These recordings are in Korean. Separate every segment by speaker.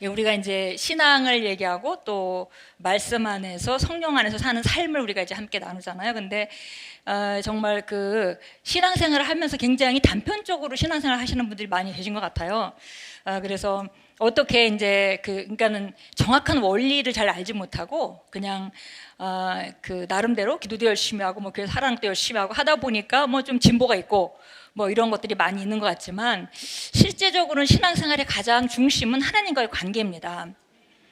Speaker 1: 우리가 이제 신앙을 얘기하고 또 말씀 안에서 성령 안에서 사는 삶을 우리가 이제 함께 나누잖아요. 근데 정말 그 신앙생활을 하면서 굉장히 단편적으로 신앙생활 하시는 분들이 많이 계신 것 같아요. 그래서 어떻게 이제 그러니까는 정확한 원리를 잘 알지 못하고 그냥 그 나름대로 기도도 열심히 하고 뭐 그래서 사랑도 열심히 하고 하다 보니까 뭐 좀 진보가 있고 뭐 이런 것들이 많이 있는 것 같지만 실제적으로는 신앙생활의 가장 중심은 하나님과의 관계입니다.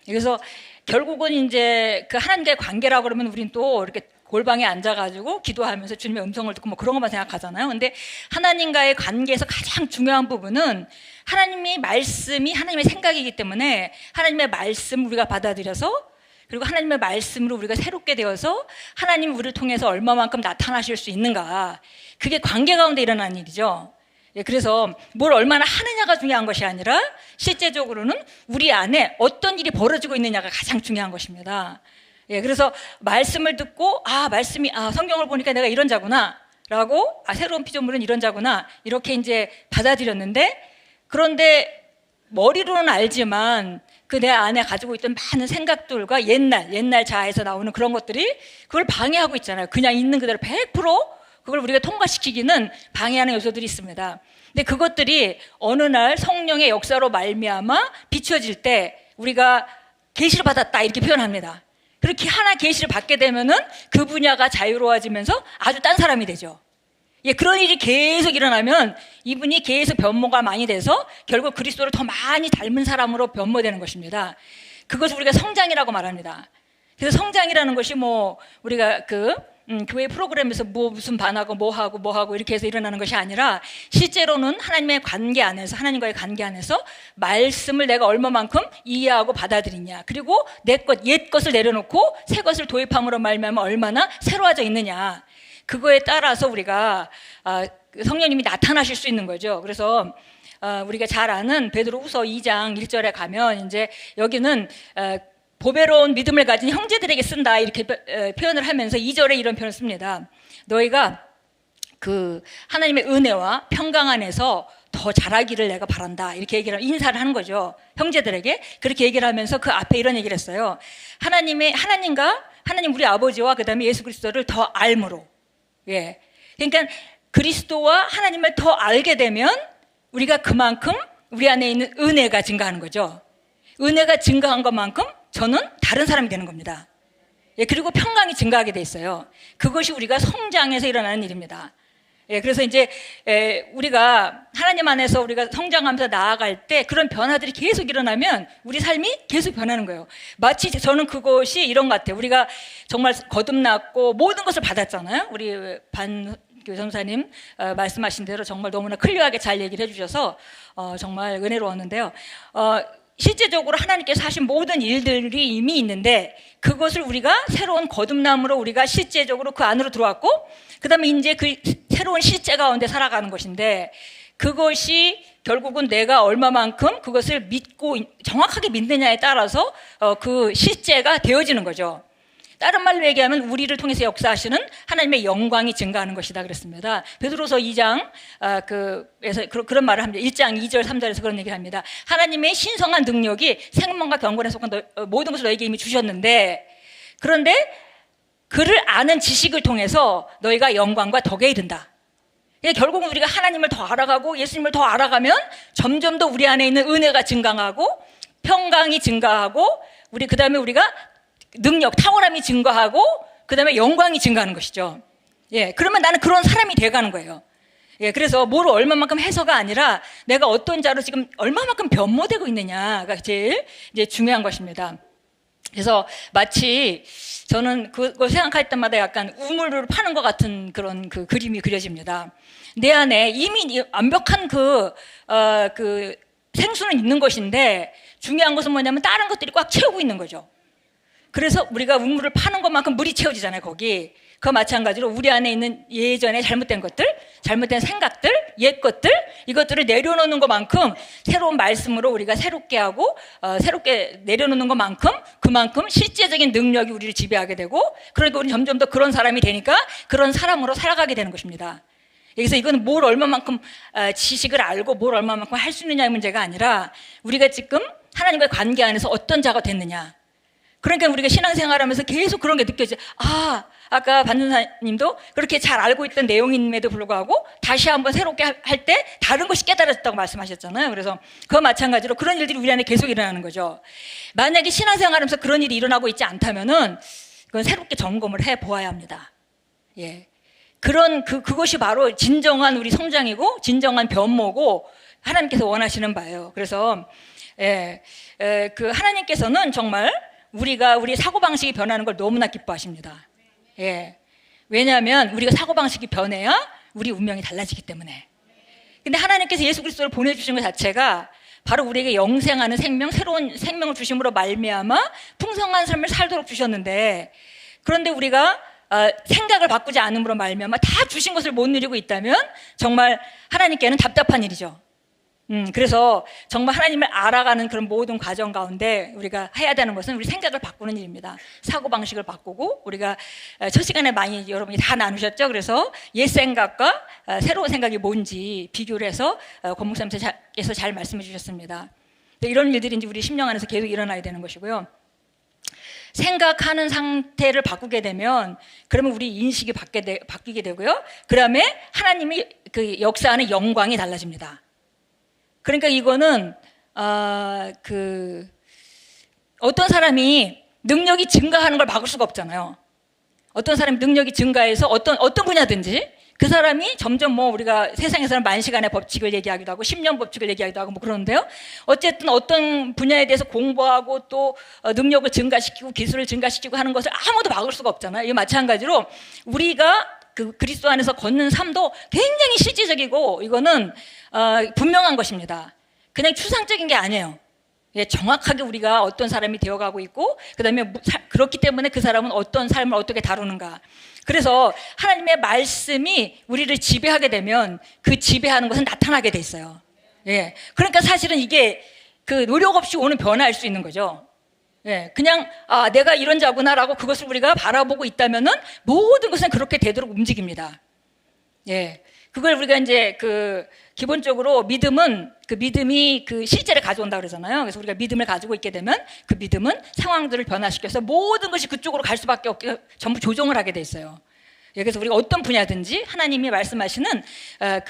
Speaker 1: 그래서 결국은 이제 그 하나님과의 관계라고 그러면 우리는 또 이렇게 골방에 앉아가지고 기도하면서 주님의 음성을 듣고 뭐 그런 것만 생각하잖아요. 근데 하나님과의 관계에서 가장 중요한 부분은 하나님의 말씀이 하나님의 생각이기 때문에 하나님의 말씀 우리가 받아들여서 그리고 하나님의 말씀으로 우리가 새롭게 되어서 하나님 우리를 통해서 얼마만큼 나타나실 수 있는가, 그게 관계 가운데 일어나는 일이죠. 그래서 뭘 얼마나 하느냐가 중요한 것이 아니라 실제적으로는 우리 안에 어떤 일이 벌어지고 있느냐가 가장 중요한 것입니다. 그래서 말씀을 듣고 말씀이 성경을 보니까 내가 이런 자구나 라고 새로운 피조물은 이런 자구나 이렇게 이제 받아들였는데, 그런데 머리로는 알지만 그 내 안에 가지고 있던 많은 생각들과 옛날 자아에서 나오는 그런 것들이 그걸 방해하고 있잖아요. 그냥 있는 그대로 100% 그걸 우리가 통과시키기는 방해하는 요소들이 있습니다. 근데 그것들이 어느 날 성령의 역사로 말미암아 비춰질 때 우리가 계시를 받았다 이렇게 표현합니다. 그렇게 하나 계시를 받게 되면은 그 분야가 자유로워지면서 아주 딴 사람이 되죠. 그런 일이 계속 일어나면 이분이 계속 변모가 많이 돼서 결국 그리스도를 더 많이 닮은 사람으로 변모되는 것입니다. 그것을 우리가 성장이라고 말합니다. 그래서 성장이라는 것이 뭐 우리가 교회 프로그램에서 무슨 반하고 뭐하고 이렇게 해서 일어나는 것이 아니라 실제로는 하나님의 관계 안에서, 하나님과의 관계 안에서 말씀을 내가 얼마만큼 이해하고 받아들이냐, 그리고 옛 것을 내려놓고 새 것을 도입함으로 말미암아 얼마나 새로워져 있느냐, 그거에 따라서 우리가 성령님이 나타나실 수 있는 거죠. 그래서 우리가 잘 아는 베드로후서 2장 1절에 가면 이제 여기는 보배로운 믿음을 가진 형제들에게 쓴다 이렇게 표현을 하면서 2절에 이런 표현을 씁니다. 너희가 그 하나님의 은혜와 평강 안에서 더 자라기를 내가 바란다 이렇게 얘기를 인사를 하는 거죠. 형제들에게 그렇게 얘기를 하면서 그 앞에 이런 얘기를 했어요. 하나님 우리 아버지와 그 다음에 예수 그리스도를 더 알므로. 그러니까 그리스도와 하나님을 더 알게 되면 우리가 그만큼 우리 안에 있는 은혜가 증가하는 거죠. 은혜가 증가한 것만큼 저는 다른 사람이 되는 겁니다. 그리고 평강이 증가하게 돼 있어요. 그것이 우리가 성장해서 일어나는 일입니다. 그래서 이제 우리가 하나님 안에서 우리가 성장하면서 나아갈 때 그런 변화들이 계속 일어나면 우리 삶이 계속 변하는 거예요. 마치 저는 그것이 이런 것 같아요. 우리가 정말 거듭났고 모든 것을 받았잖아요. 우리 전사님 말씀하신 대로 정말 너무나 클리어하게 잘 얘기를 해주셔서 정말 은혜로웠는데요. 실제적으로 하나님께서 하신 모든 일들이 이미 있는데 그것을 우리가 새로운 거듭남으로 우리가 실제적으로 그 안으로 들어왔고 그 다음에 이제 그 새로운 실제 가운데 살아가는 것인데, 그것이 결국은 내가 얼마만큼 그것을 믿고 정확하게 믿느냐에 따라서 그 실제가 되어지는 거죠. 다른 말로 얘기하면 우리를 통해서 역사하시는 하나님의 영광이 증가하는 것이다 그랬습니다. 베드로서 2장 에서 그런 말을 합니다. 1장 2절 3절에서 그런 얘기를 합니다. 하나님의 신성한 능력이 생명과 경건에 속한 모든 것을 너에게 이미 주셨는데, 그런데 그를 아는 지식을 통해서 너희가 영광과 덕에 이른다. 결국은 우리가 하나님을 더 알아가고 예수님을 더 알아가면 점점 더 우리 안에 있는 은혜가 증강하고 평강이 증가하고 그 다음에 우리가 능력, 탁월함이 증가하고 그 다음에 영광이 증가하는 것이죠. 그러면 나는 그런 사람이 돼가는 거예요. 그래서 뭘 얼마만큼 해서가 아니라 내가 어떤 자로 지금 얼마만큼 변모되고 있느냐가 제일 이제 중요한 것입니다. 그래서 마치 저는 그걸 생각할 때마다 약간 우물을 파는 것 같은 그런 그 그림이 그려집니다. 내 안에 이미 완벽한 그 생수는 있는 것인데 중요한 것은 뭐냐면 다른 것들이 꽉 채우고 있는 거죠. 그래서 우리가 우물을 파는 것만큼 물이 채워지잖아요, 거기. 그와 마찬가지로 우리 안에 있는 예전에 잘못된 것들, 잘못된 생각들, 옛 것들, 이것들을 내려놓는 것만큼 새로운 말씀으로 우리가 새롭게 하고 새롭게 내려놓는 것만큼 그만큼 실제적인 능력이 우리를 지배하게 되고, 그러니까 우리는 점점 더 그런 사람이 되니까 그런 사람으로 살아가게 되는 것입니다. 그래서 이건 뭘 얼마만큼 지식을 알고 뭘 얼마만큼 할 수 있느냐의 문제가 아니라 우리가 지금 하나님과의 관계 안에서 어떤 자가 됐느냐. 그러니까 우리가 신앙생활하면서 계속 그런 게 느껴져요. 아까 반전사님도 그렇게 잘 알고 있던 내용임에도 불구하고 다시 한번 새롭게 할 때 다른 것이 깨달아졌다고 말씀하셨잖아요. 그래서 그와 마찬가지로 그런 일들이 우리 안에 계속 일어나는 거죠. 만약에 신앙생활하면서 그런 일이 일어나고 있지 않다면은 그건 새롭게 점검을 해 보아야 합니다. 예. 그것이 바로 진정한 우리 성장이고 진정한 변모고 하나님께서 원하시는 바예요. 그래서 하나님께서는 정말 우리의 사고방식이 변하는 걸 너무나 기뻐하십니다. 예. 왜냐하면 우리가 사고방식이 변해야 우리 운명이 달라지기 때문에. 근데 하나님께서 예수 그리스도를 보내주신 것 자체가 바로 우리에게 영생하는 생명, 새로운 생명을 주심으로 말미암아 풍성한 삶을 살도록 주셨는데, 그런데 우리가 생각을 바꾸지 않음으로 말미암아 다 주신 것을 못 누리고 있다면 정말 하나님께는 답답한 일이죠. 그래서 정말 하나님을 알아가는 그런 모든 과정 가운데 우리가 해야 되는 것은 우리 생각을 바꾸는 일입니다. 사고방식을 바꾸고, 우리가 첫 시간에 많이 여러분이 다 나누셨죠. 그래서 옛 생각과 새로운 생각이 뭔지 비교를 해서 권목사님께서 잘 말씀해 주셨습니다. 이런 일들이 이제 우리 심령 안에서 계속 일어나야 되는 것이고요. 생각하는 상태를 바꾸게 되면 그러면 우리 인식이 바뀌게 되고요. 그 다음에 하나님이 그 역사하는 영광이 달라집니다. 그러니까 이거는 어떤 사람이 능력이 증가하는 걸 막을 수가 없잖아요. 어떤 사람이 능력이 증가해서 어떤 분야든지 그 사람이 점점 우리가 세상에서는 만시간의 법칙을 얘기하기도 하고 10년 법칙을 얘기하기도 하고 그러는데요. 어쨌든 어떤 분야에 대해서 공부하고 또 능력을 증가시키고 기술을 증가시키고 하는 것을 아무도 막을 수가 없잖아요. 이 마찬가지로 우리가 그리스도 안에서 걷는 삶도 굉장히 실질적이고 이거는 분명한 것입니다. 그냥 추상적인 게 아니에요. 예, 정확하게 우리가 어떤 사람이 되어가고 있고 그다음에 그렇기 때문에 그 사람은 어떤 삶을 어떻게 다루는가. 그래서 하나님의 말씀이 우리를 지배하게 되면 그 지배하는 것은 나타나게 돼 있어요. 예, 그러니까 사실은 이게 그 노력 없이 오는 변화일 수 있는 거죠. 예, 그냥 내가 이런 자구나라고 그것을 우리가 바라보고 있다면은 모든 것은 그렇게 되도록 움직입니다. 예, 그걸 우리가 이제 기본적으로 믿음이 실제를 가져온다 그러잖아요. 그래서 우리가 믿음을 가지고 있게 되면 그 믿음은 상황들을 변화시켜서 모든 것이 그쪽으로 갈 수밖에 없게 전부 조정을 하게 돼 있어요. 예, 그래서 우리가 어떤 분야든지 하나님이 말씀하시는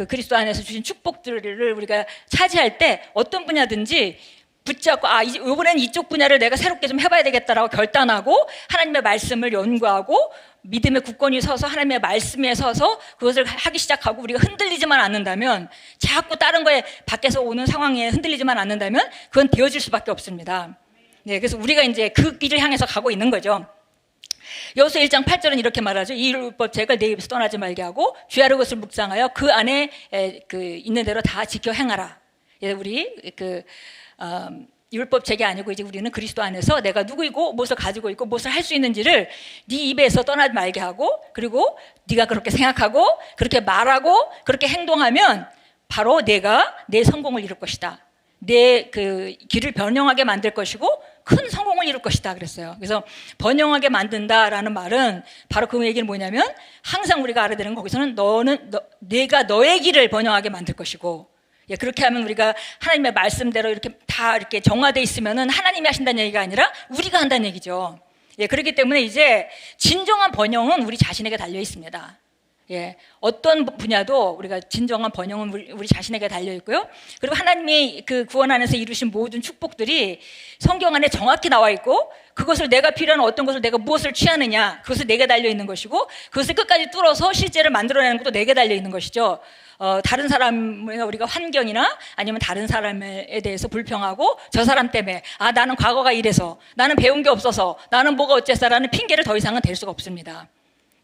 Speaker 1: 그리스도 안에서 주신 축복들을 우리가 차지할 때 어떤 분야든지 붙잡고 이번엔 이쪽 분야를 내가 새롭게 좀 해봐야 되겠다라고 결단하고 하나님의 말씀을 연구하고 믿음의 굳건히 서서 하나님의 말씀에 서서 그것을 하기 시작하고 우리가 흔들리지만 않는다면 자꾸 다른 거에 밖에서 오는 상황에 흔들리지만 않는다면 그건 되어질 수밖에 없습니다. 네, 그래서 우리가 이제 그 길을 향해서 가고 있는 거죠. 여호수아 1장 8절은 이렇게 말하죠. 이 율법 책을 내 입에서 떠나지 말게 하고 주야를 것을 묵상하여 그 안에 있는 대로 다 지켜 행하라. 우리 율법책이 아니고 이제 우리는 그리스도 안에서 내가 누구이고 무엇을 가지고 있고 무엇을 할 수 있는지를 네 입에서 떠나지 말게 하고, 그리고 네가 그렇게 생각하고 그렇게 말하고 그렇게 행동하면 바로 내가 내 성공을 이룰 것이다. 내 길을 번영하게 만들 것이고 큰 성공을 이룰 것이다 그랬어요. 그래서 번영하게 만든다라는 말은 바로 그 얘기는 뭐냐면 항상 우리가 알아야 되는 거기서는 내가 너의 길을 번영하게 만들 것이고, 예, 그렇게 하면 우리가 하나님의 말씀대로 이렇게 다 이렇게 정화되어 있으면은 하나님이 하신다는 얘기가 아니라 우리가 한다는 얘기죠. 예, 그렇기 때문에 이제 진정한 번영은 우리 자신에게 달려 있습니다. 예, 어떤 분야도 우리가 진정한 번영은 우리 자신에게 달려 있고요. 그리고 하나님이 구원 안에서 이루신 모든 축복들이 성경 안에 정확히 나와 있고, 그것을 내가 필요한 어떤 것을 내가 무엇을 취하느냐, 그것을 내게 달려 있는 것이고, 그것을 끝까지 뚫어서 실제를 만들어내는 것도 내게 달려 있는 것이죠. 다른 사람의 우리가 환경이나 아니면 다른 사람에 대해서 불평하고 저 사람 때문에 나는 과거가 이래서, 나는 배운 게 없어서, 나는 뭐가 어째서라는 핑계를 더 이상은 댈 수가 없습니다.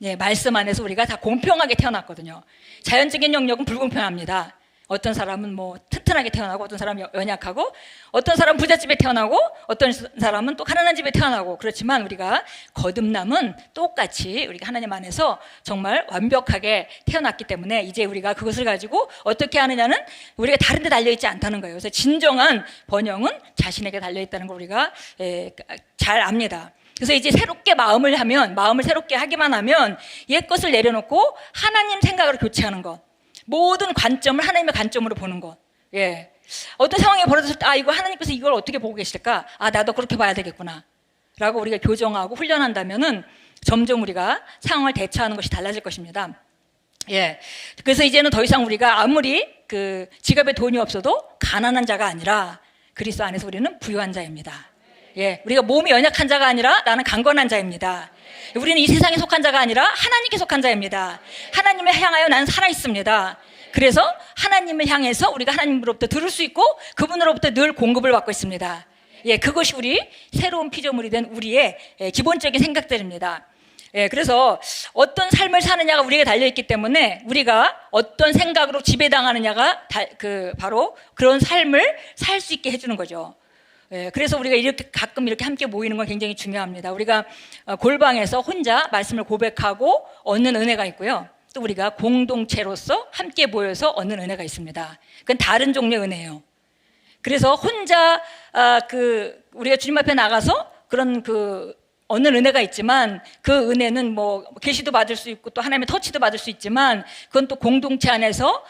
Speaker 1: 예, 말씀 안에서 우리가 다 공평하게 태어났거든요. 자연적인 영역은 불공평합니다. 어떤 사람은 튼튼하게 태어나고, 어떤 사람은 연약하고, 어떤 사람은 부잣집에 태어나고, 어떤 사람은 또 가난한 집에 태어나고, 그렇지만 우리가 거듭남은 똑같이 우리가 하나님 안에서 정말 완벽하게 태어났기 때문에 이제 우리가 그것을 가지고 어떻게 하느냐는 우리가 다른 데 달려있지 않다는 거예요. 그래서 진정한 번영은 자신에게 달려있다는 걸 우리가 잘 압니다. 그래서 이제 새롭게 마음을 새롭게 하기만 하면 옛 것을 내려놓고 하나님 생각으로 교체하는 것, 모든 관점을 하나님의 관점으로 보는 것. 예, 어떤 상황이 벌어졌을 때 이거 하나님께서 이걸 어떻게 보고 계실까? 나도 그렇게 봐야 되겠구나 라고 우리가 교정하고 훈련한다면은 점점 우리가 상황을 대처하는 것이 달라질 것입니다. 예. 그래서 이제는 더 이상 우리가 아무리 그 지갑에 돈이 없어도 가난한 자가 아니라 그리스도 안에서 우리는 부유한 자입니다. 예. 우리가 몸이 연약한 자가 아니라 나는 강건한 자입니다. 우리는 이 세상에 속한 자가 아니라 하나님께 속한 자입니다. 하나님을 향하여 나는 살아 있습니다. 그래서 하나님을 향해서 우리가 하나님으로부터 들을 수 있고 그분으로부터 늘 공급을 받고 있습니다. 예, 그것이 우리 새로운 피조물이 된 우리의 기본적인 생각들입니다. 예, 그래서 어떤 삶을 사느냐가 우리에게 달려있기 때문에 우리가 어떤 생각으로 지배당하느냐가 바로 그런 삶을 살 수 있게 해주는 거죠. 예, 그래서 우리가 이렇게 가끔 이렇게 함께 모이는 건 굉장히 중요합니다. 우리가 골방에서 혼자 말씀을 고백하고 얻는 은혜가 있고요. 또 우리가 공동체로서 함께 모여서 얻는 은혜가 있습니다. 그건 다른 종류의 은혜예요. 그래서 혼자 우리가 주님 앞에 나가서 그런 얻는 은혜가 있지만 그 은혜는 뭐 계시도 받을 수 있고 또 하나님의 터치도 받을 수 있지만 그건 또 공동체 안에서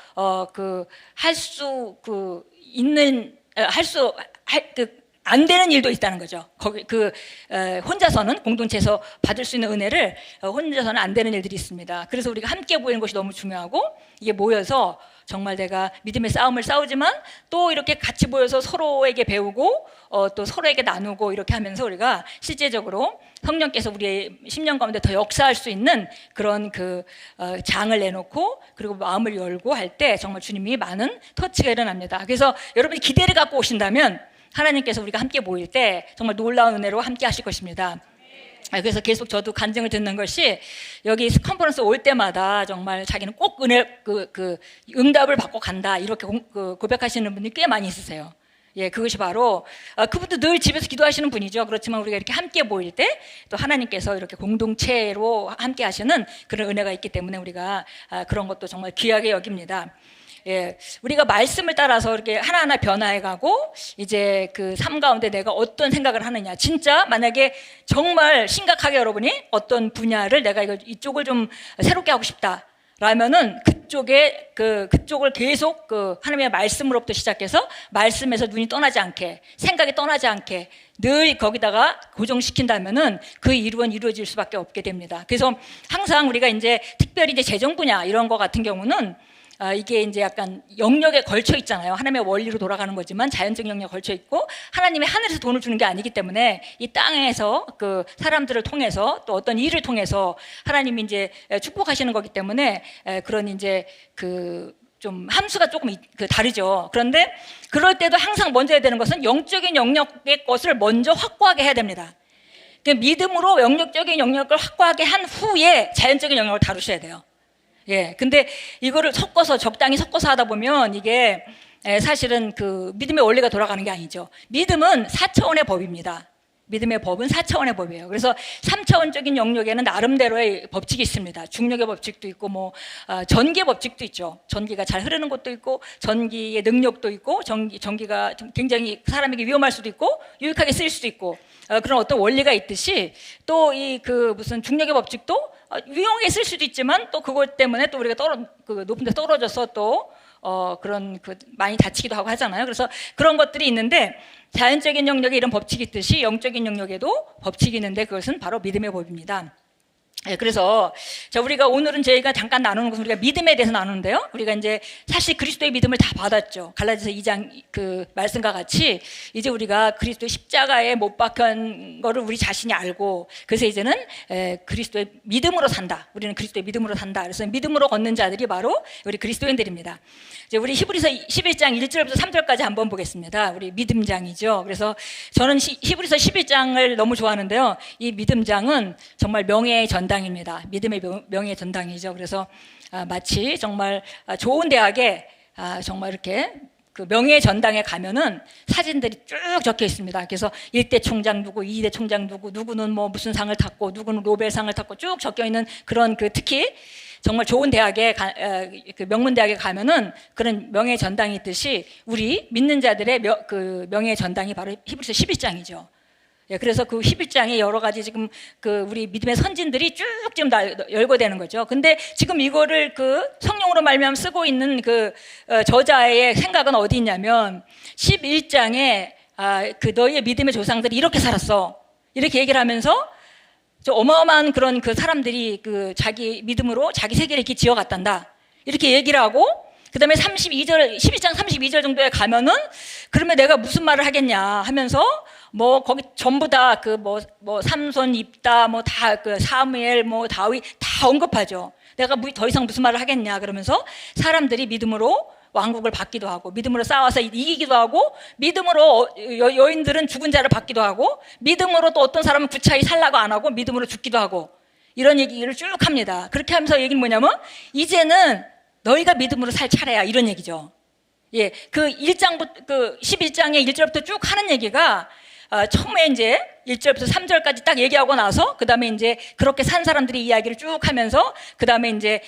Speaker 1: 안 되는 일도 있다는 거죠. 혼자서는 공동체에서 받을 수 있는 은혜를 혼자서는 안 되는 일들이 있습니다. 그래서 우리가 함께 모이는 것이 너무 중요하고 이게 모여서 정말 내가 믿음의 싸움을 싸우지만 또 이렇게 같이 모여서 서로에게 배우고 또 서로에게 나누고 이렇게 하면서 우리가 실제적으로 성령께서 우리의 심령 가운데 더 역사할 수 있는 그런 장을 내놓고 그리고 마음을 열고 할 때 정말 주님이 많은 터치가 일어납니다. 그래서 여러분이 기대를 갖고 오신다면 하나님께서 우리가 함께 모일 때 정말 놀라운 은혜로 함께 하실 것입니다. 그래서 계속 저도 간증을 듣는 것이 여기 컨퍼런스 올 때마다 정말 자기는 꼭 응답을 받고 간다 이렇게 고백하시는 분이 꽤 많이 있으세요. 예, 그것이 바로 그분도 늘 집에서 기도하시는 분이죠. 그렇지만 우리가 이렇게 함께 모일 때 또 하나님께서 이렇게 공동체로 함께 하시는 그런 은혜가 있기 때문에 우리가 그런 것도 정말 귀하게 여깁니다. 예, 우리가 말씀을 따라서 이렇게 하나하나 변화해가고 이제 그 삶 가운데 내가 어떤 생각을 하느냐. 진짜 만약에 정말 심각하게 여러분이 어떤 분야를 내가 이쪽을 좀 새롭게 하고 싶다. 라면은 그쪽을 계속 하나님의 말씀으로부터 시작해서 말씀에서 눈이 떠나지 않게 생각이 떠나지 않게 늘 거기다가 고정시킨다면은 그 일은 이루어질 수밖에 없게 됩니다. 그래서 항상 우리가 이제 특별히 이제 재정 분야 이런 거 같은 경우는 이게 이제 약간 영역에 걸쳐 있잖아요. 하나님의 원리로 돌아가는 거지만 자연적 영역에 걸쳐 있고 하나님의 하늘에서 돈을 주는 게 아니기 때문에 이 땅에서 사람들을 통해서 또 어떤 일을 통해서 하나님이 이제 축복하시는 거기 때문에 그런 이제 좀 함수가 조금 다르죠. 그런데 그럴 때도 항상 먼저 해야 되는 것은 영적인 영역의 것을 먼저 확고하게 해야 됩니다. 믿음으로 영역적인 영역을 확고하게 한 후에 자연적인 영역을 다루셔야 돼요. 예, 근데 이거를 적당히 섞어서 하다 보면 이게 사실은 믿음의 원리가 돌아가는 게 아니죠. 믿음은 4차원의 법입니다. 믿음의 법은 4차원의 법이에요. 그래서 3차원적인 영역에는 나름대로의 법칙이 있습니다. 중력의 법칙도 있고 전기의 법칙도 있죠. 전기가 잘 흐르는 곳도 있고 전기의 능력도 있고 전기가 굉장히 사람에게 위험할 수도 있고 유익하게 쓰일 수도 있고 그런 어떤 원리가 있듯이 또 무슨 중력의 법칙도 위험하게 쓸 수도 있지만 또 그것 때문에 또 우리가 높은 데 떨어져서 또 많이 다치기도 하고 하잖아요. 그래서 그런 것들이 있는데 자연적인 영역에 이런 법칙이 있듯이 영적인 영역에도 법칙이 있는데 그것은 바로 믿음의 법입니다. 예, 그래서 우리가 오늘은 저희가 잠깐 나누는 것은 우리가 믿음에 대해서 나누는데요. 우리가 이제 사실 그리스도의 믿음을 다 받았죠. 갈라디아서 2장 말씀과 같이 이제 우리가 그리스도의 십자가에 못 박힌 거를 우리 자신이 알고 그래서 이제는 그리스도의 믿음으로 산다. 우리는 그리스도의 믿음으로 산다. 그래서 믿음으로 걷는 자들이 바로 우리 그리스도인들입니다. 이제 우리 히브리서 11장 1절부터 3절까지 한번 보겠습니다. 우리 믿음장이죠. 그래서 저는 히브리서 11장을 너무 좋아하는데요. 이 믿음장은 정말 명예의 전당입니다. 믿음의 명예의 전당이죠. 그래서 마치 정말 좋은 대학에 정말 이렇게 명예의 전당에 가면은 사진들이 쭉 적혀 있습니다. 그래서 1대 총장 누구, 2대 총장 누구는 뭐 무슨 상을 탔고 누구는 노벨상을 탔고 쭉 적혀 있는 그런 특히 정말 좋은 대학에 명문 대학에 가면은 그런 명예의 전당이 있듯이 우리 믿는 자들의 명예의 전당이 바로 히브리서 11장이죠. 예, 그래서 그 11장에 여러 가지 지금 그 우리 믿음의 선진들이 쭉 지금 열거되는 거죠. 근데 지금 이거를 그 성령으로 말미암아 쓰고 있는 그 저자의 생각은 어디 있냐면 11장에 그 너희의 믿음의 조상들이 이렇게 살았어. 이렇게 얘기를 하면서 저 어마어마한 그런 그 사람들이 그 자기 믿음으로 자기 세계를 이렇게 지어갔단다. 이렇게 얘기를 하고 그 다음에 32절, 11장 32절 정도에 가면은 그러면 내가 무슨 말을 하겠냐 하면서 뭐 거기 전부 다 그 뭐 삼손, 입다, 뭐 다 그 사무엘, 뭐 다윗 다 언급하죠. 내가 더 이상 무슨 말을 하겠냐 그러면서 사람들이 믿음으로 왕국을 받기도 하고 믿음으로 싸워서 이기기도 하고 믿음으로 여인들은 죽은 자를 받기도 하고 믿음으로 또 어떤 사람은 구차히 살라고 안 하고 믿음으로 죽기도 하고 이런 얘기를 쭉 합니다. 그렇게 하면서 얘기는 뭐냐면 이제는 너희가 믿음으로 살 차례야 이런 얘기죠. 예, 그 1장부터 그 11장의 1절부터 쭉 하는 얘기가 처음에 이제 1절부터 3절까지 딱 얘기하고 나서 그 다음에 이제 그렇게 산 사람들이 이야기를 쭉 하면서 그 다음에 이제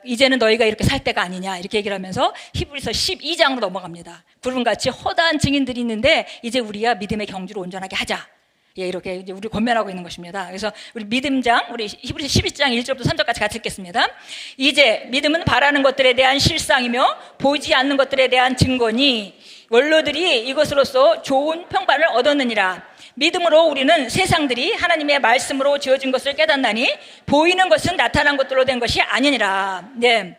Speaker 1: 이제는 너희가 이렇게 살 때가 아니냐 이렇게 얘기를 하면서 히브리서 12장으로 넘어갑니다. 구름같이 허다한 증인들이 있는데 이제 우리가 믿음의 경주로 온전하게 하자. 예, 이렇게 이제 우리 권면하고 있는 것입니다. 그래서 우리 믿음장, 우리 히브리서 12장 1절부터 3절까지 같이 읽겠습니다. 이제 믿음은 바라는 것들에 대한 실상이며 보이지 않는 것들에 대한 증거니 원로들이 이것으로서 좋은 평판을 얻었느니라. 믿음으로 우리는 세상들이 하나님의 말씀으로 지어진 것을 깨닫나니 보이는 것은 나타난 것들로 된 것이 아니니라. 네.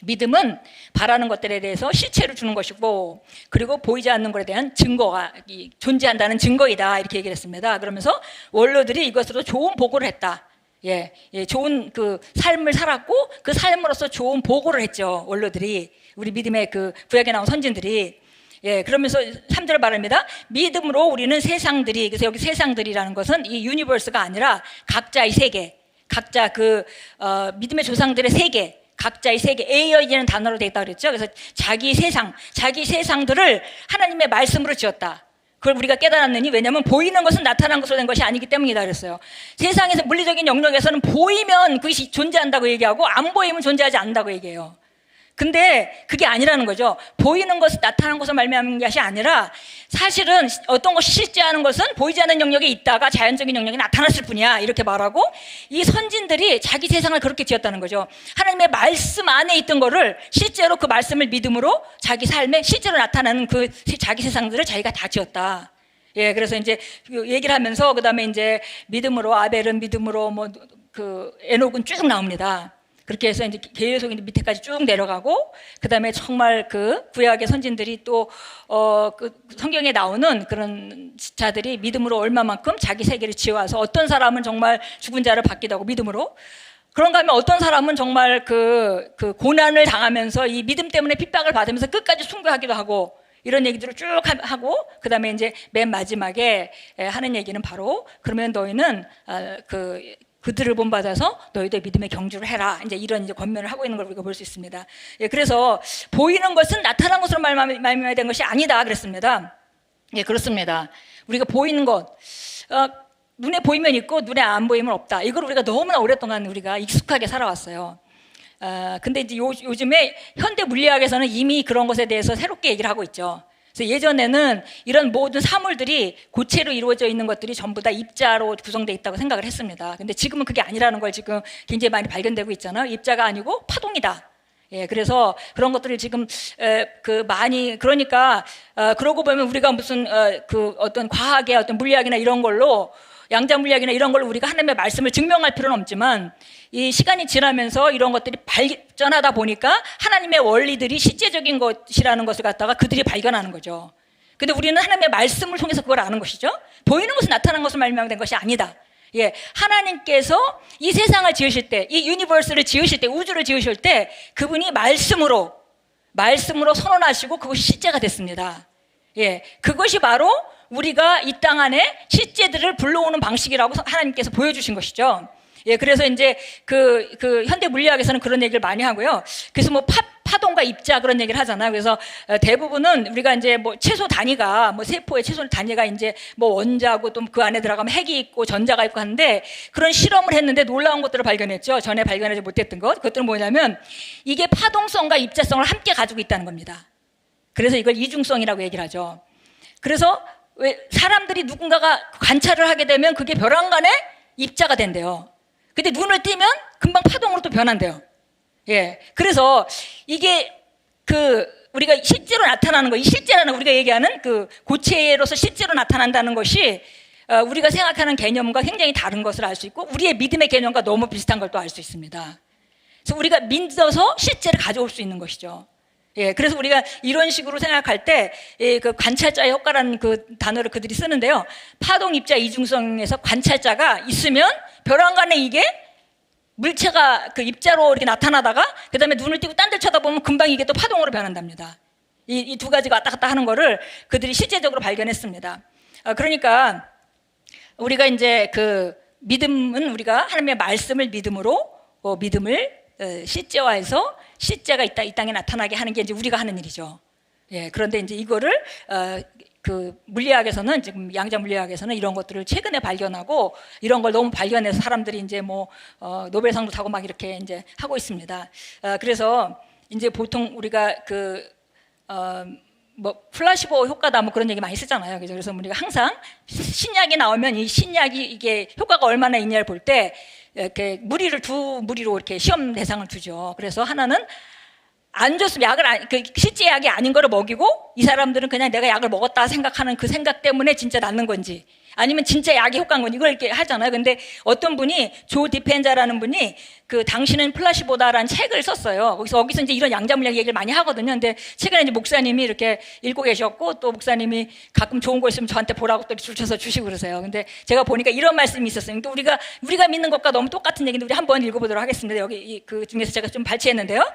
Speaker 1: 믿음은 바라는 것들에 대해서 실체를 주는 것이고 그리고 보이지 않는 것에 대한 증거가 존재한다는 증거이다 이렇게 얘기를 했습니다. 그러면서 원로들이 이것으로 좋은 보고를 했다. 예, 좋은 그 삶을 살았고 그 삶으로서 좋은 보고를 했죠. 원로들이 우리 믿음의 그 구약에 나온 선진들이. 예, 그러면서 3절 말합니다. 믿음으로 우리는 세상들이, 그래서 여기 세상들이라는 것은 이 유니버스가 아니라 각자의 세계, 각자 그 믿음의 조상들의 세계, 각자의 세계, 에이어이라는 단어로 되어 있다고 그랬죠. 그래서 자기 세상들을 하나님의 말씀으로 지었다. 그걸 우리가 깨달았느니 왜냐하면 보이는 것은 나타난 것으로 된 것이 아니기 때문이다 그랬어요. 세상에서 물리적인 영역에서는 보이면 그것이 존재한다고 얘기하고 안 보이면 존재하지 않는다고 얘기해요. 근데 그게 아니라는 거죠. 보이는 것은 나타난 것을 말미암은 것이 아니라 사실은 어떤 것이 실제하는 것은 보이지 않는 영역에 있다가 자연적인 영역에 나타났을 뿐이야 이렇게 말하고 이 선진들이 자기 세상을 그렇게 지었다는 거죠. 하나님의 말씀 안에 있던 거를 실제로 그 말씀을 믿음으로 자기 삶에 실제로 나타나는 그 자기 세상들을 자기가 다 지었다. 예, 그래서 이제 얘기를 하면서 그 다음에 이제 믿음으로 아벨은 믿음으로 뭐 그 에녹은 쭉 나옵니다. 그렇게 해서 이제 계속 이제 밑에까지 쭉 내려가고, 그 다음에 정말 그 구약의 선진들이 또, 그 성경에 나오는 그런 자들이 믿음으로 얼마만큼 자기 세계를 지어와서 어떤 사람은 정말 죽은 자를 받기도 하고 믿음으로, 그런가 하면 어떤 사람은 정말 그 고난을 당하면서 이 믿음 때문에 핍박을 받으면서 끝까지 순교하기도 하고, 이런 얘기들을 쭉 하고, 그 다음에 이제 맨 마지막에 하는 얘기는 바로, 그러면 너희는 그들을 본받아서 너희도 믿음의 경주를 해라. 이제 이런 이제 권면을 하고 있는 걸 우리가 볼 수 있습니다. 예, 그래서 보이는 것은 나타난 것으로 말미암아야 된 것이 아니다 그랬습니다. 예, 그렇습니다. 우리가 보이는 것, 눈에 보이면 있고 눈에 안 보이면 없다. 이걸 우리가 너무나 오랫동안 우리가 익숙하게 살아왔어요. 근데 이제 요즘에 현대 물리학에서는 이미 그런 것에 대해서 새롭게 얘기를 하고 있죠. 그래서 예전에는 이런 모든 사물들이 고체로 이루어져 있는 것들이 전부 다 입자로 구성되어 있다고 생각을 했습니다. 근데 지금은 그게 아니라는 걸 지금 굉장히 많이 발견되고 있잖아요. 입자가 아니고 파동이다. 예, 그래서 그런 것들을 지금 많이 그러니까 그러고 보면 우리가 무슨 어떤 과학의 어떤 물리학이나 이런 걸로 양자 물리학이나 이런 걸로 우리가 하나님의 말씀을 증명할 필요는 없지만 이 시간이 지나면서 이런 것들이 발전하다 보니까 하나님의 원리들이 실제적인 것이라는 것을 갖다가 그들이 발견하는 거죠. 근데 우리는 하나님의 말씀을 통해서 그걸 아는 것이죠. 보이는 것은 나타난 것을 말미암은 것이 아니다. 예, 하나님께서 이 세상을 지으실 때, 이 유니버스를 지으실 때, 우주를 지으실 때 그분이 말씀으로 선언하시고 그것이 실제가 됐습니다. 예, 그것이 바로 우리가 이 땅 안에 실제들을 불러오는 방식이라고 하나님께서 보여주신 것이죠. 예, 그래서 이제 그 현대 물리학에서는 그런 얘기를 많이 하고요. 그래서 뭐 파동과 입자 그런 얘기를 하잖아요. 그래서 대부분은 우리가 이제 뭐 채소 단위가 뭐 세포의 채소 단위가 이제 뭐 원자고 또 그 안에 들어가면 핵이 있고 전자가 있고 하는데 그런 실험을 했는데 놀라운 것들을 발견했죠. 전에 발견하지 못했던 것. 그것들은 뭐냐면 이게 파동성과 입자성을 함께 가지고 있다는 겁니다. 그래서 이걸 이중성이라고 얘기를 하죠. 그래서 왜 사람들이 누군가가 관찰을 하게 되면 그게 벼랑간의 입자가 된대요. 근데 눈을 띄면 금방 파동으로 또 변한대요. 예. 그래서 이게 우리가 실제로 나타나는 거, 이 실제라는 우리가 얘기하는 그 고체로서 실제로 나타난다는 것이 우리가 생각하는 개념과 굉장히 다른 것을 알 수 있고 우리의 믿음의 개념과 너무 비슷한 걸 또 알 수 있습니다. 그래서 우리가 믿어서 실제를 가져올 수 있는 것이죠. 예, 그래서 우리가 이런 식으로 생각할 때, 그 관찰자의 효과라는 그 단어를 그들이 쓰는데요. 파동 입자 이중성에서 관찰자가 있으면 벼랑간에 이게 물체가 그 입자로 이렇게 나타나다가 그 다음에 눈을 띄고 딴 데 쳐다보면 금방 이게 또 파동으로 변한답니다. 이 두 가지가 왔다 갔다 하는 거를 그들이 실제적으로 발견했습니다. 그러니까 우리가 이제 그 믿음은 우리가 하나님의 말씀을 믿음으로 믿음을 실제화해서 실제가 이 땅에 나타나게 하는 게 이제 우리가 하는 일이죠. 예, 그런데 이제 이거를 그 물리학에서는 지금 양자 물리학에서는 이런 것들을 최근에 발견하고 이런 걸 너무 발견해서 사람들이 이제 뭐 노벨상도 타고 막 이렇게 이제 하고 있습니다. 그래서 이제 보통 우리가 뭐 플라시보 효과다 뭐 그런 얘기 많이 쓰잖아요. 그래서 우리가 항상 신약이 나오면 이 신약이 이게 효과가 얼마나 있냐를 볼 때 이렇게 두 무리로 이렇게 시험 대상을 두죠. 그래서 하나는 안 좋으면 실제 약이 아닌 거를 먹이고 이 사람들은 그냥 내가 약을 먹었다 생각하는 그 생각 때문에 진짜 낫는 건지 아니면 진짜 약이 효과인 건지 이걸 이렇게 하잖아요. 근데 어떤 분이 조 디펜자라는 분이 그 당신은 플라시보다라는 책을 썼어요. 거기서 이제 이런 양자물리학 얘기를 많이 하거든요. 근데 최근에 이제 목사님이 이렇게 읽고 계셨고 또 목사님이 가끔 좋은 거 있으면 저한테 보라고 또 줄 쳐서 주시고 그러세요. 근데 제가 보니까 이런 말씀이 있었어요. 그러니까 우리가 믿는 것과 너무 똑같은 얘기인데 우리 한번 읽어보도록 하겠습니다. 여기 그 중에서 제가 좀 발췌했는데요.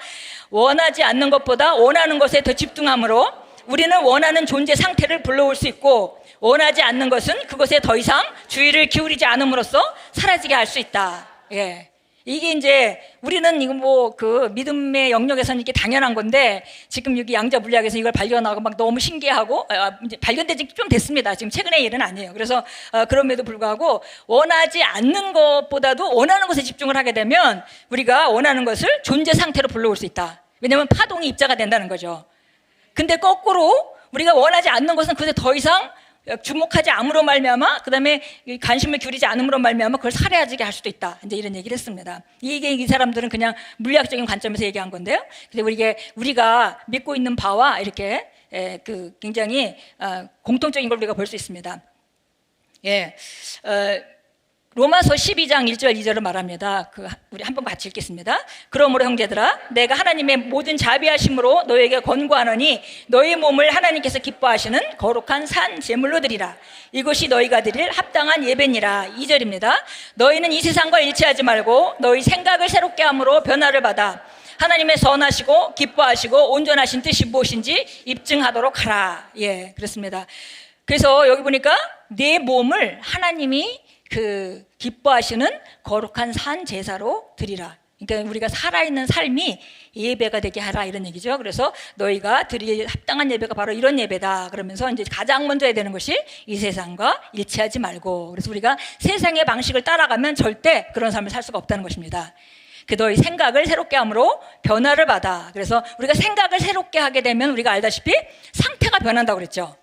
Speaker 1: 원하지 않는 것보다 원하는 것에 더 집중함으로 우리는 원하는 존재 상태를 불러올 수 있고 원하지 않는 것은 그것에 더 이상 주의를 기울이지 않음으로써 사라지게 할 수 있다. 예. 이게 이제 우리는 이거 뭐 그 믿음의 영역에서는 이게 당연한 건데 지금 여기 양자 물리학에서 이걸 발견하고 막 너무 신기하고 이제 발견된 지 좀 됐습니다. 지금 최근의 일은 아니에요. 그래서 그럼에도 불구하고 원하지 않는 것보다도 원하는 것에 집중을 하게 되면 우리가 원하는 것을 존재 상태로 불러올 수 있다. 왜냐하면 파동이 입자가 된다는 거죠. 근데 거꾸로 우리가 원하지 않는 것은 그것에 더 이상 주목하지 않음으로 말미암아 그다음에 관심을 기울이지 않음으로 말미암아 그걸 사라지게 할 수도 있다. 이제 이런 얘기를 했습니다. 이게 이 사람들은 그냥 물리학적인 관점에서 얘기한 건데요. 근데 우리가 믿고 있는 바와 이렇게 굉장히 공통적인 걸 우리가 볼 수 있습니다. 예. 로마서 12장 1절 2절을 말합니다. 우리 한번 같이 읽겠습니다. 그러므로 형제들아 내가 하나님의 모든 자비하심으로 너에게 권고하노니 너희 몸을 하나님께서 기뻐하시는 거룩한 산 제물로 드리라. 이것이 너희가 드릴 합당한 예배니라. 2절입니다. 너희는 이 세상과 일치하지 말고 너희 생각을 새롭게 함으로 변화를 받아 하나님의 선하시고 기뻐하시고 온전하신 뜻이 무엇인지 입증하도록 하라. 예, 그렇습니다. 그래서 여기 보니까 내 몸을 하나님이 기뻐하시는 거룩한 산 제사로 드리라. 그러니까 우리가 살아있는 삶이 예배가 되게 하라 이런 얘기죠. 그래서 너희가 드릴 합당한 예배가 바로 이런 예배다. 그러면서 이제 가장 먼저 해야 되는 것이 이 세상과 일치하지 말고. 그래서 우리가 세상의 방식을 따라가면 절대 그런 삶을 살 수가 없다는 것입니다. 너희 생각을 새롭게 함으로 변화를 받아. 그래서 우리가 생각을 새롭게 하게 되면 우리가 알다시피 상태가 변한다고 그랬죠.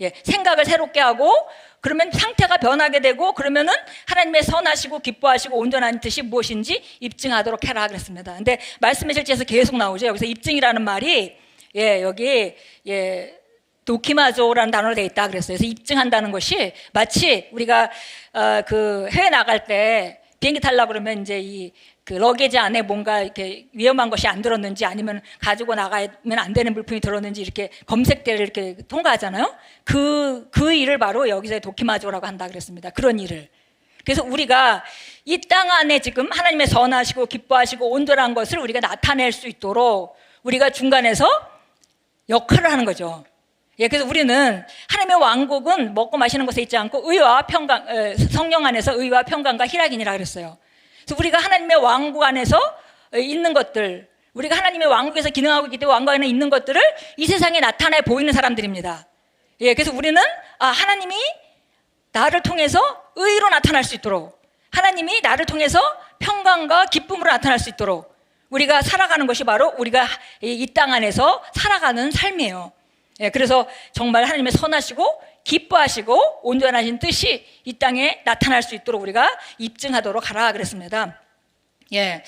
Speaker 1: 예, 생각을 새롭게 하고 그러면 상태가 변하게 되고 그러면은 하나님의 선하시고 기뻐하시고 온전한 뜻이 무엇인지 입증하도록 해라 그랬습니다. 근데 말씀의 실제에서 계속 나오죠. 여기서 입증이라는 말이 여기 도키마조라는 단어로 되어 있다 그랬어요. 그래서 입증한다는 것이 마치 우리가 해외 나갈 때 비행기 타려고 그러면 이제 러게지 안에 뭔가 이렇게 위험한 것이 안 들었는지 아니면 가지고 나가면 안 되는 물품이 들었는지 이렇게 검색대를 이렇게 통과하잖아요. 그 일을 바로 여기서 도키마조라고 한다 그랬습니다. 그런 일을. 그래서 우리가 이 땅 안에 지금 하나님의 선하시고 기뻐하시고 온전한 것을 우리가 나타낼 수 있도록 우리가 중간에서 역할을 하는 거죠. 예, 그래서 우리는 하나님의 왕국은 먹고 마시는 것에 있지 않고 성령 안에서 의와 평강과 희락이니라 그랬어요. 그래서 우리가 하나님의 왕국 안에서 있는 것들, 우리가 하나님의 왕국에서 기능하고 있기 때문에 왕국 안에 있는 것들을 이 세상에 나타내 보이는 사람들입니다. 예, 그래서 우리는 하나님이 나를 통해서 의로 나타날 수 있도록, 하나님이 나를 통해서 평강과 기쁨으로 나타날 수 있도록 우리가 살아가는 것이 바로 우리가 이 땅 안에서 살아가는 삶이에요. 예, 그래서 정말 하나님의 선하시고 기뻐하시고 온전하신 뜻이 이 땅에 나타날 수 있도록 우리가 입증하도록 하라 그랬습니다. 예,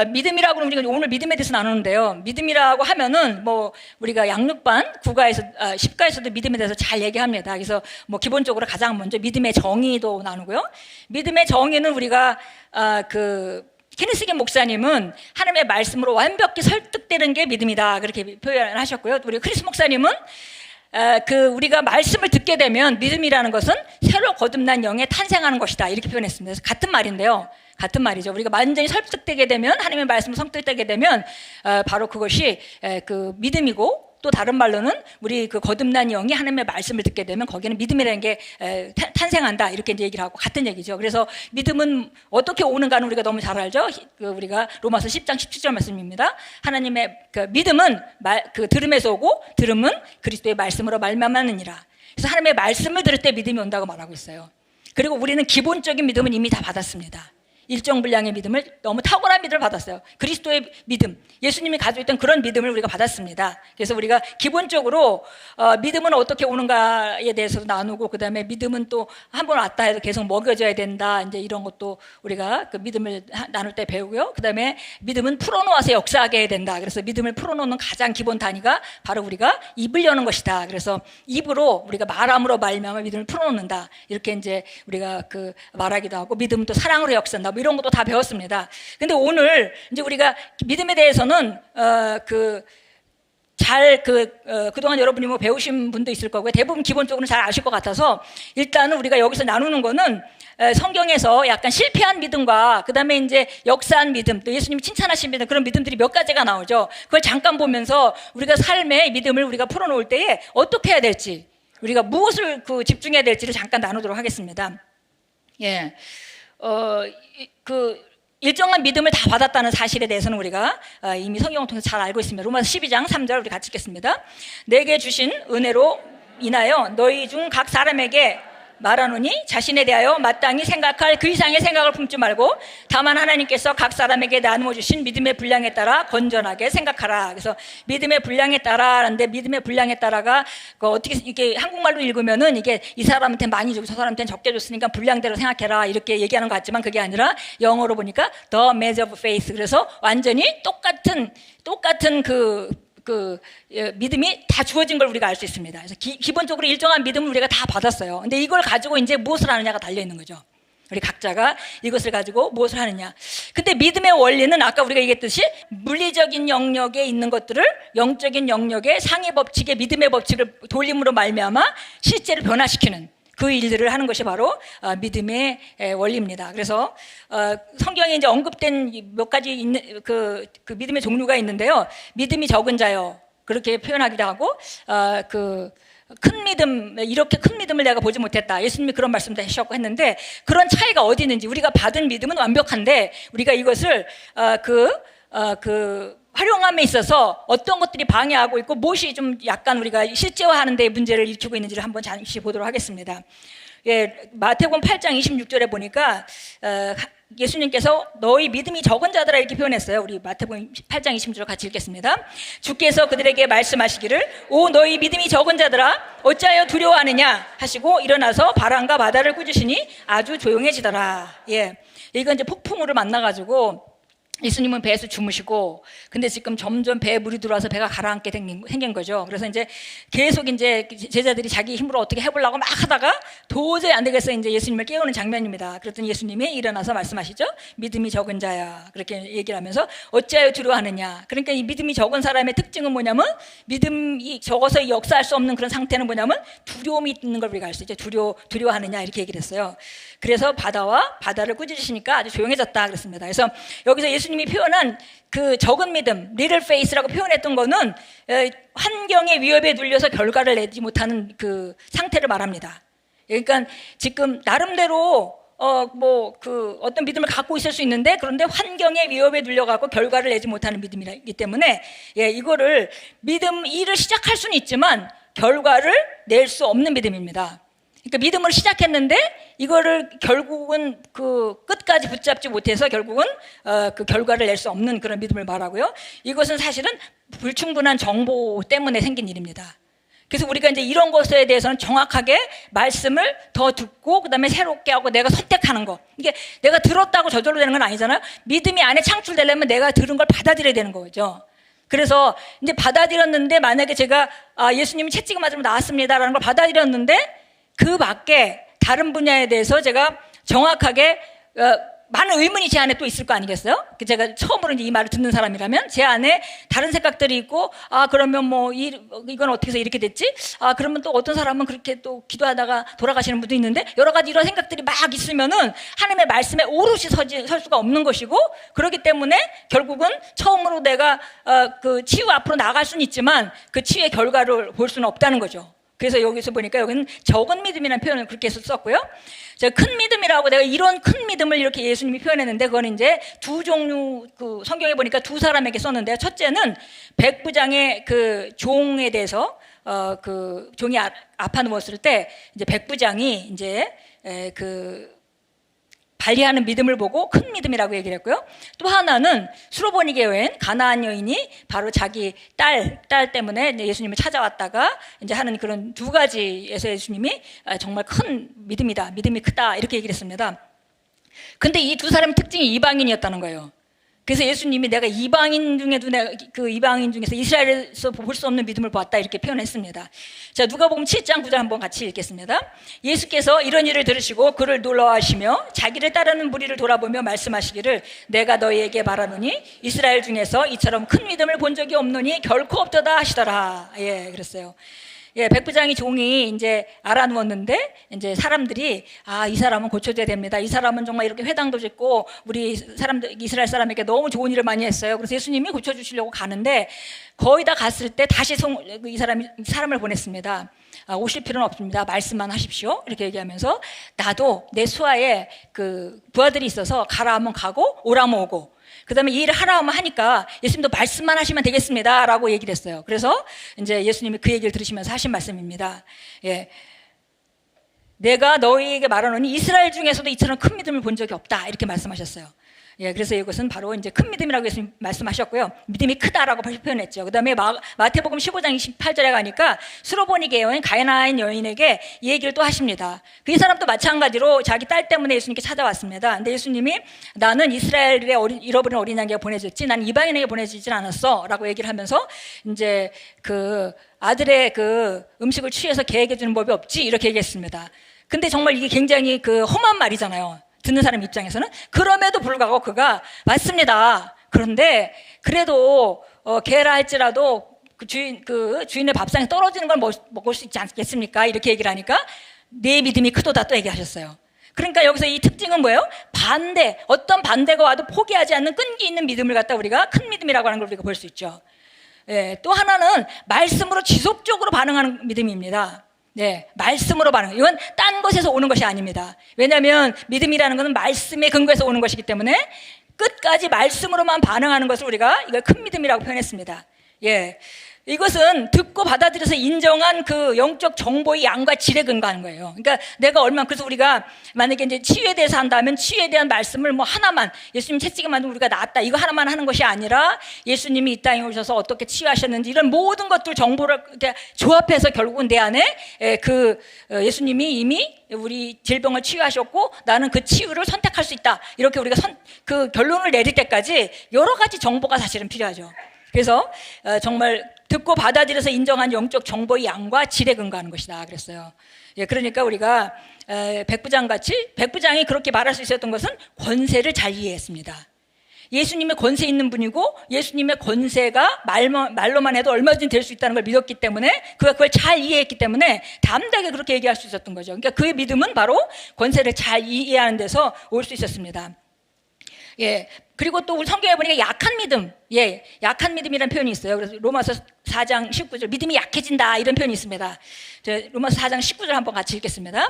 Speaker 1: 믿음이라고 그러면 우리가 오늘 믿음에 대해서 나누는데요. 믿음이라고 하면은 뭐 우리가 양육반, 국가에서, 십가에서도 믿음에 대해서 잘 얘기합니다. 그래서 뭐 기본적으로 가장 먼저 믿음의 정의도 나누고요. 믿음의 정의는 우리가 케니스겐 목사님은 하나님의 말씀으로 완벽히 설득되는 게 믿음이다 그렇게 표현하셨고요. 우리 크리스 목사님은 우리가 말씀을 듣게 되면 믿음이라는 것은 새로 거듭난 영에 탄생하는 것이다 이렇게 표현했습니다. 그래서 같은 말인데요. 같은 말이죠. 우리가 완전히 설득되게 되면 하나님의 말씀을 성득되게 되면 바로 그것이 그 믿음이고, 또 다른 말로는 우리 그 거듭난 영이 하나님의 말씀을 듣게 되면 거기는 믿음이라는 게 탄생한다 이렇게 이제 얘기를 하고 같은 얘기죠. 그래서 믿음은 어떻게 오는가는 우리가 너무 잘 알죠. 우리가 로마서 10장 17절 말씀입니다. 하나님의 그 믿음은 들음에서 오고 들음은 그리스도의 말씀으로 말미암느니라. 그래서 하나님의 말씀을 들을 때 믿음이 온다고 말하고 있어요. 그리고 우리는 기본적인 믿음은 이미 다 받았습니다. 일정 분량의 믿음을, 너무 탁월한 믿음을 받았어요. 그리스도의 믿음, 예수님이 가지고 있던 그런 믿음을 우리가 받았습니다. 그래서 우리가 기본적으로 믿음은 어떻게 오는가에 대해서도 나누고, 그 다음에 믿음은 또 한 번 왔다 해도 계속 먹여줘야 된다, 이제 이런 것도 우리가 그 믿음을 나눌 때 배우고요. 그 다음에 믿음은 풀어놓아서 역사하게 해야 된다. 그래서 믿음을 풀어놓는 가장 기본 단위가 바로 우리가 입을 여는 것이다. 그래서 입으로 우리가 말함으로 말미암아 믿음을 풀어놓는다, 이렇게 이제 우리가 말하기도 하고, 믿음은 또 사랑으로 역사한다, 뭐 이런 것도 다 배웠습니다. 근데 오늘 이제 우리가 믿음에 대해서는 그동안 여러분이 뭐 배우신 분도 있을 거고요. 대부분 기본적으로 잘 아실 것 같아서 일단은 우리가 여기서 나누는 거는 성경에서 약간 실패한 믿음과 그 다음에 이제 역사한 믿음, 또 예수님이 칭찬하신 믿음, 그런 믿음들이 몇 가지가 나오죠. 그걸 잠깐 보면서 우리가 삶의 믿음을 우리가 풀어놓을 때에 어떻게 해야 될지, 우리가 무엇을 집중해야 될지를 잠깐 나누도록 하겠습니다. 예. 일정한 믿음을 다 받았다는 사실에 대해서는 우리가 이미 성경을 통해서 잘 알고 있습니다. 로마서 12장 3절 우리 같이 읽겠습니다. 내게 주신 은혜로 인하여 너희 중 각 사람에게 말하노니 자신에 대하여 마땅히 생각할 그 이상의 생각을 품지 말고 다만 하나님께서 각 사람에게 나누어 주신 믿음의 분량에 따라 건전하게 생각하라. 그래서 믿음의 분량에 따라라는데, 믿음의 분량에 따라가 어떻게 이게 한국말로 읽으면은 이게 이 사람한테 많이 주고 저 사람한테는 적게 줬으니까 분량대로 생각해라 이렇게 얘기하는 것 같지만 그게 아니라 영어로 보니까 the measure of faith, 그래서 완전히 똑같은 믿음이 다 주어진 걸 우리가 알 수 있습니다. 그래서 기본적으로 일정한 믿음을 우리가 다 받았어요. 근데 이걸 가지고 이제 무엇을 하느냐가 달려 있는 거죠. 우리 각자가 이것을 가지고 무엇을 하느냐. 근데 믿음의 원리는 아까 우리가 얘기했듯이 물리적인 영역에 있는 것들을 영적인 영역의 상위 법칙의 믿음의 법칙을 돌림으로 말미암아 실제로 변화시키는 그 일들을 하는 것이 바로 믿음의 원리입니다. 그래서 성경에 이제 언급된 몇 가지 있는 그 믿음의 종류가 있는데요. 믿음이 적은 자요, 그렇게 표현하기도 하고, 큰 믿음, 이렇게 큰 믿음을 내가 보지 못했다, 예수님이 그런 말씀도 하셨고 했는데, 그런 차이가 어디 있는지, 우리가 받은 믿음은 완벽한데 우리가 이것을 활용함에 있어서 어떤 것들이 방해하고 있고 무엇이 좀 약간 우리가 실제화하는 데 문제를 일으키고 있는지를 한번 잠시 보도록 하겠습니다. 예, 마태복음 8장 26절에 보니까 예수님께서 너희 믿음이 적은 자들아 이렇게 표현했어요. 우리 마태복음 8장 26절 같이 읽겠습니다. 주께서 그들에게 말씀하시기를 오 너희 믿음이 적은 자들아 어찌하여 두려워하느냐 하시고 일어나서 바람과 바다를 꾸짖으시니 아주 조용해지더라. 예, 이건 이제 폭풍우를 만나가지고 예수님은 배에서 주무시고, 근데 지금 점점 배에 물이 들어와서 배가 가라앉게 생긴 거죠. 그래서 이제 계속 이제 제자들이 자기 힘으로 어떻게 해보려고 막 하다가 도저히 안 되겠어 이제 예수님을 깨우는 장면입니다. 그랬더니 예수님이 일어나서 말씀하시죠. 믿음이 적은 자야, 그렇게 얘기를 하면서 어찌하여 두려워하느냐. 그러니까 이 믿음이 적은 사람의 특징은 뭐냐면, 믿음이 적어서 역사할 수 없는 그런 상태는 뭐냐면 두려움이 있는 걸 우리가 알 수 있죠. 두려워하느냐 이렇게 얘기를 했어요. 그래서 바다와 바다를 꾸짖으시니까 아주 조용해졌다 그랬습니다. 그래서 여기서 예수님이 표현한 그 적은 믿음, little faith라고 표현했던 거는 환경의 위협에 눌려서 결과를 내지 못하는 그 상태를 말합니다. 그러니까 지금 나름대로 어떤 믿음을 갖고 있을 수 있는데, 그런데 환경의 위협에 눌려갖고 결과를 내지 못하는 믿음이기 때문에, 예, 이거를 일을 시작할 수는 있지만 결과를 낼 수 없는 믿음입니다. 그러니까 믿음을 시작했는데 이거를 결국은 끝까지 붙잡지 못해서 결국은 그 결과를 낼 수 없는 그런 믿음을 말하고요. 이것은 사실은 불충분한 정보 때문에 생긴 일입니다. 그래서 우리가 이제 이런 것에 대해서는 정확하게 말씀을 더 듣고 그다음에 새롭게 하고 내가 선택하는 거. 이게 내가 들었다고 저절로 되는 건 아니잖아요. 믿음이 안에 창출되려면 내가 들은 걸 받아들여야 되는 거죠. 그래서 이제 받아들였는데 만약에 제가 예수님이 채찍을 맞으면 나았습니다라는 걸 받아들였는데 그 밖에 다른 분야에 대해서 제가 정확하게 많은 의문이 제 안에 또 있을 거 아니겠어요? 제가 처음으로 이제 이 말을 듣는 사람이라면 제 안에 다른 생각들이 있고, 그러면 뭐 이건 어떻게 해서 이렇게 됐지? 그러면 또 어떤 사람은 그렇게 또 기도하다가 돌아가시는 분도 있는데 여러 가지 이런 생각들이 막 있으면은 하나님의 말씀에 오롯이 설 수가 없는 것이고, 그렇기 때문에 결국은 처음으로 내가 그 치유 앞으로 나갈 수는 있지만 그 치유의 결과를 볼 수는 없다는 거죠. 그래서 여기서 보니까 여기는 적은 믿음이라는 표현을 그렇게 해서 썼고요. 제가 큰 믿음이라고 내가 이런 큰 믿음을 이렇게 예수님이 표현했는데 그건 이제 두 종류, 그 성경에 보니까 두 사람에게 썼는데요. 첫째는 백부장의 그 종에 대해서 그 종이 아파 누웠을 때 이제 백부장이 이제 그 발휘하는 믿음을 보고 큰 믿음이라고 얘기를 했고요. 또 하나는 수로보니게 여인, 가나안 여인이 바로 자기 딸 때문에 예수님을 찾아왔다가 이제 하는 그런 두 가지에서 예수님이 정말 큰 믿음이다, 믿음이 크다 이렇게 얘기를 했습니다. 근데 이 두 사람의 특징이 이방인이었다는 거예요. 그래서 예수님이 내가 이방인 중에도 내가 그 이방인 중에서 이스라엘에서 볼 수 없는 믿음을 보았다 이렇게 표현했습니다. 자, 누가복음 7장 9절 한번 같이 읽겠습니다. 예수께서 이런 일을 들으시고 그를 놀라워하시며 자기를 따르는 무리를 돌아보며 말씀하시기를 내가 너희에게 말하노니 이스라엘 중에서 이처럼 큰 믿음을 본 적이 없노니 결코 없도다 하시더라. 예, 그랬어요. 예, 백부장이 종이 이제 알아누웠는데 이제 사람들이 이 사람은 고쳐줘야 됩니다. 이 사람은 정말 이렇게 회당도 짓고 우리 사람들 이스라엘 사람에게 너무 좋은 일을 많이 했어요. 그래서 예수님이 고쳐주시려고 가는데 거의 다 갔을 때 다시 이 사람을 보냈습니다. 오실 필요는 없습니다. 말씀만 하십시오. 이렇게 얘기하면서 나도 내 수하에 그 부하들이 있어서 가라 하면 가고 오라 하면 오고. 그 다음에 이 일을 하라 하면 하니까 예수님도 말씀만 하시면 되겠습니다 라고 얘기를 했어요. 그래서 이제 예수님이 그 얘기를 들으시면서 하신 말씀입니다. 예, 내가 너희에게 말하노니 이스라엘 중에서도 이처럼 큰 믿음을 본 적이 없다 이렇게 말씀하셨어요. 예, 그래서 이것은 바로 이제 큰 믿음이라고 예수님 말씀하셨고요. 믿음이 크다라고 표현했죠. 그 다음에 마태복음 15장 28절에 가니까 수로보니게 여인, 가나안 여인에게 이 얘기를 또 하십니다. 그 이 사람도 마찬가지로 자기 딸 때문에 예수님께 찾아왔습니다. 근데 예수님이 나는 이스라엘의 잃어버린 어린 양에게 보내졌지, 난 이방인에게 보내지진 않았어 라고 얘기를 하면서 이제 그 아들의 그 음식을 취해서 개에게 주는 법이 없지 이렇게 얘기했습니다. 근데 정말 이게 굉장히 그 험한 말이잖아요. 듣는 사람 입장에서는. 그럼에도 불구하고 그가 맞습니다. 그런데 그래도 개라 할지라도 그 주인의 밥상에 떨어지는 걸 먹을 수 있지 않겠습니까? 이렇게 얘기를 하니까 내 믿음이 크도다 또 얘기하셨어요. 그러니까 여기서 이 특징은 뭐예요? 어떤 반대가 와도 포기하지 않는 끈기 있는 믿음을 갖다 우리가 큰 믿음이라고 하는 걸 우리가 볼 수 있죠. 예, 또 하나는 말씀으로 지속적으로 반응하는 믿음입니다. 네, 말씀으로 반응. 이건 딴 것에서 오는 것이 아닙니다. 왜냐하면 믿음이라는 것은 말씀의 근거에서 오는 것이기 때문에 끝까지 말씀으로만 반응하는 것을 우리가 이걸 큰 믿음이라고 표현했습니다. 예, 이것은 듣고 받아들여서 인정한 그 영적 정보의 양과 질에 근거하는 거예요. 그러니까 내가 그래서 우리가 만약에 이제 치유에 대해서 한다면 치유에 대한 말씀을 뭐 하나만, 예수님 채찍에 맞으면 우리가 낫다 이거 하나만 하는 것이 아니라 예수님이 이 땅에 오셔서 어떻게 치유하셨는지 이런 모든 것들 정보를 조합해서 결국은 내 안에 예수님이 이미 우리 질병을 치유하셨고 나는 그 치유를 선택할 수 있다 이렇게 우리가 그 결론을 내릴 때까지 여러 가지 정보가 사실은 필요하죠. 그래서 정말 듣고 받아들여서 인정한 영적 정보의 양과 질에 근거하는 것이다 그랬어요. 예, 그러니까 우리가 백부장이 그렇게 말할 수 있었던 것은 권세를 잘 이해했습니다. 예수님의 권세 있는 분이고 예수님의 권세가 말로만 해도 얼마든지 될 수 있다는 걸 믿었기 때문에 그가 그걸 잘 이해했기 때문에 담대하게 그렇게 얘기할 수 있었던 거죠. 그러니까 그의 믿음은 바로 권세를 잘 이해하는 데서 올 수 있었습니다. 예, 그리고 또 우리 성경에 보니까 약한 믿음, 예, 약한 믿음이라는 표현이 있어요. 그래서 로마서 4장 19절, 믿음이 약해진다 이런 표현이 있습니다. 로마서 4장 19절 한번 같이 읽겠습니다.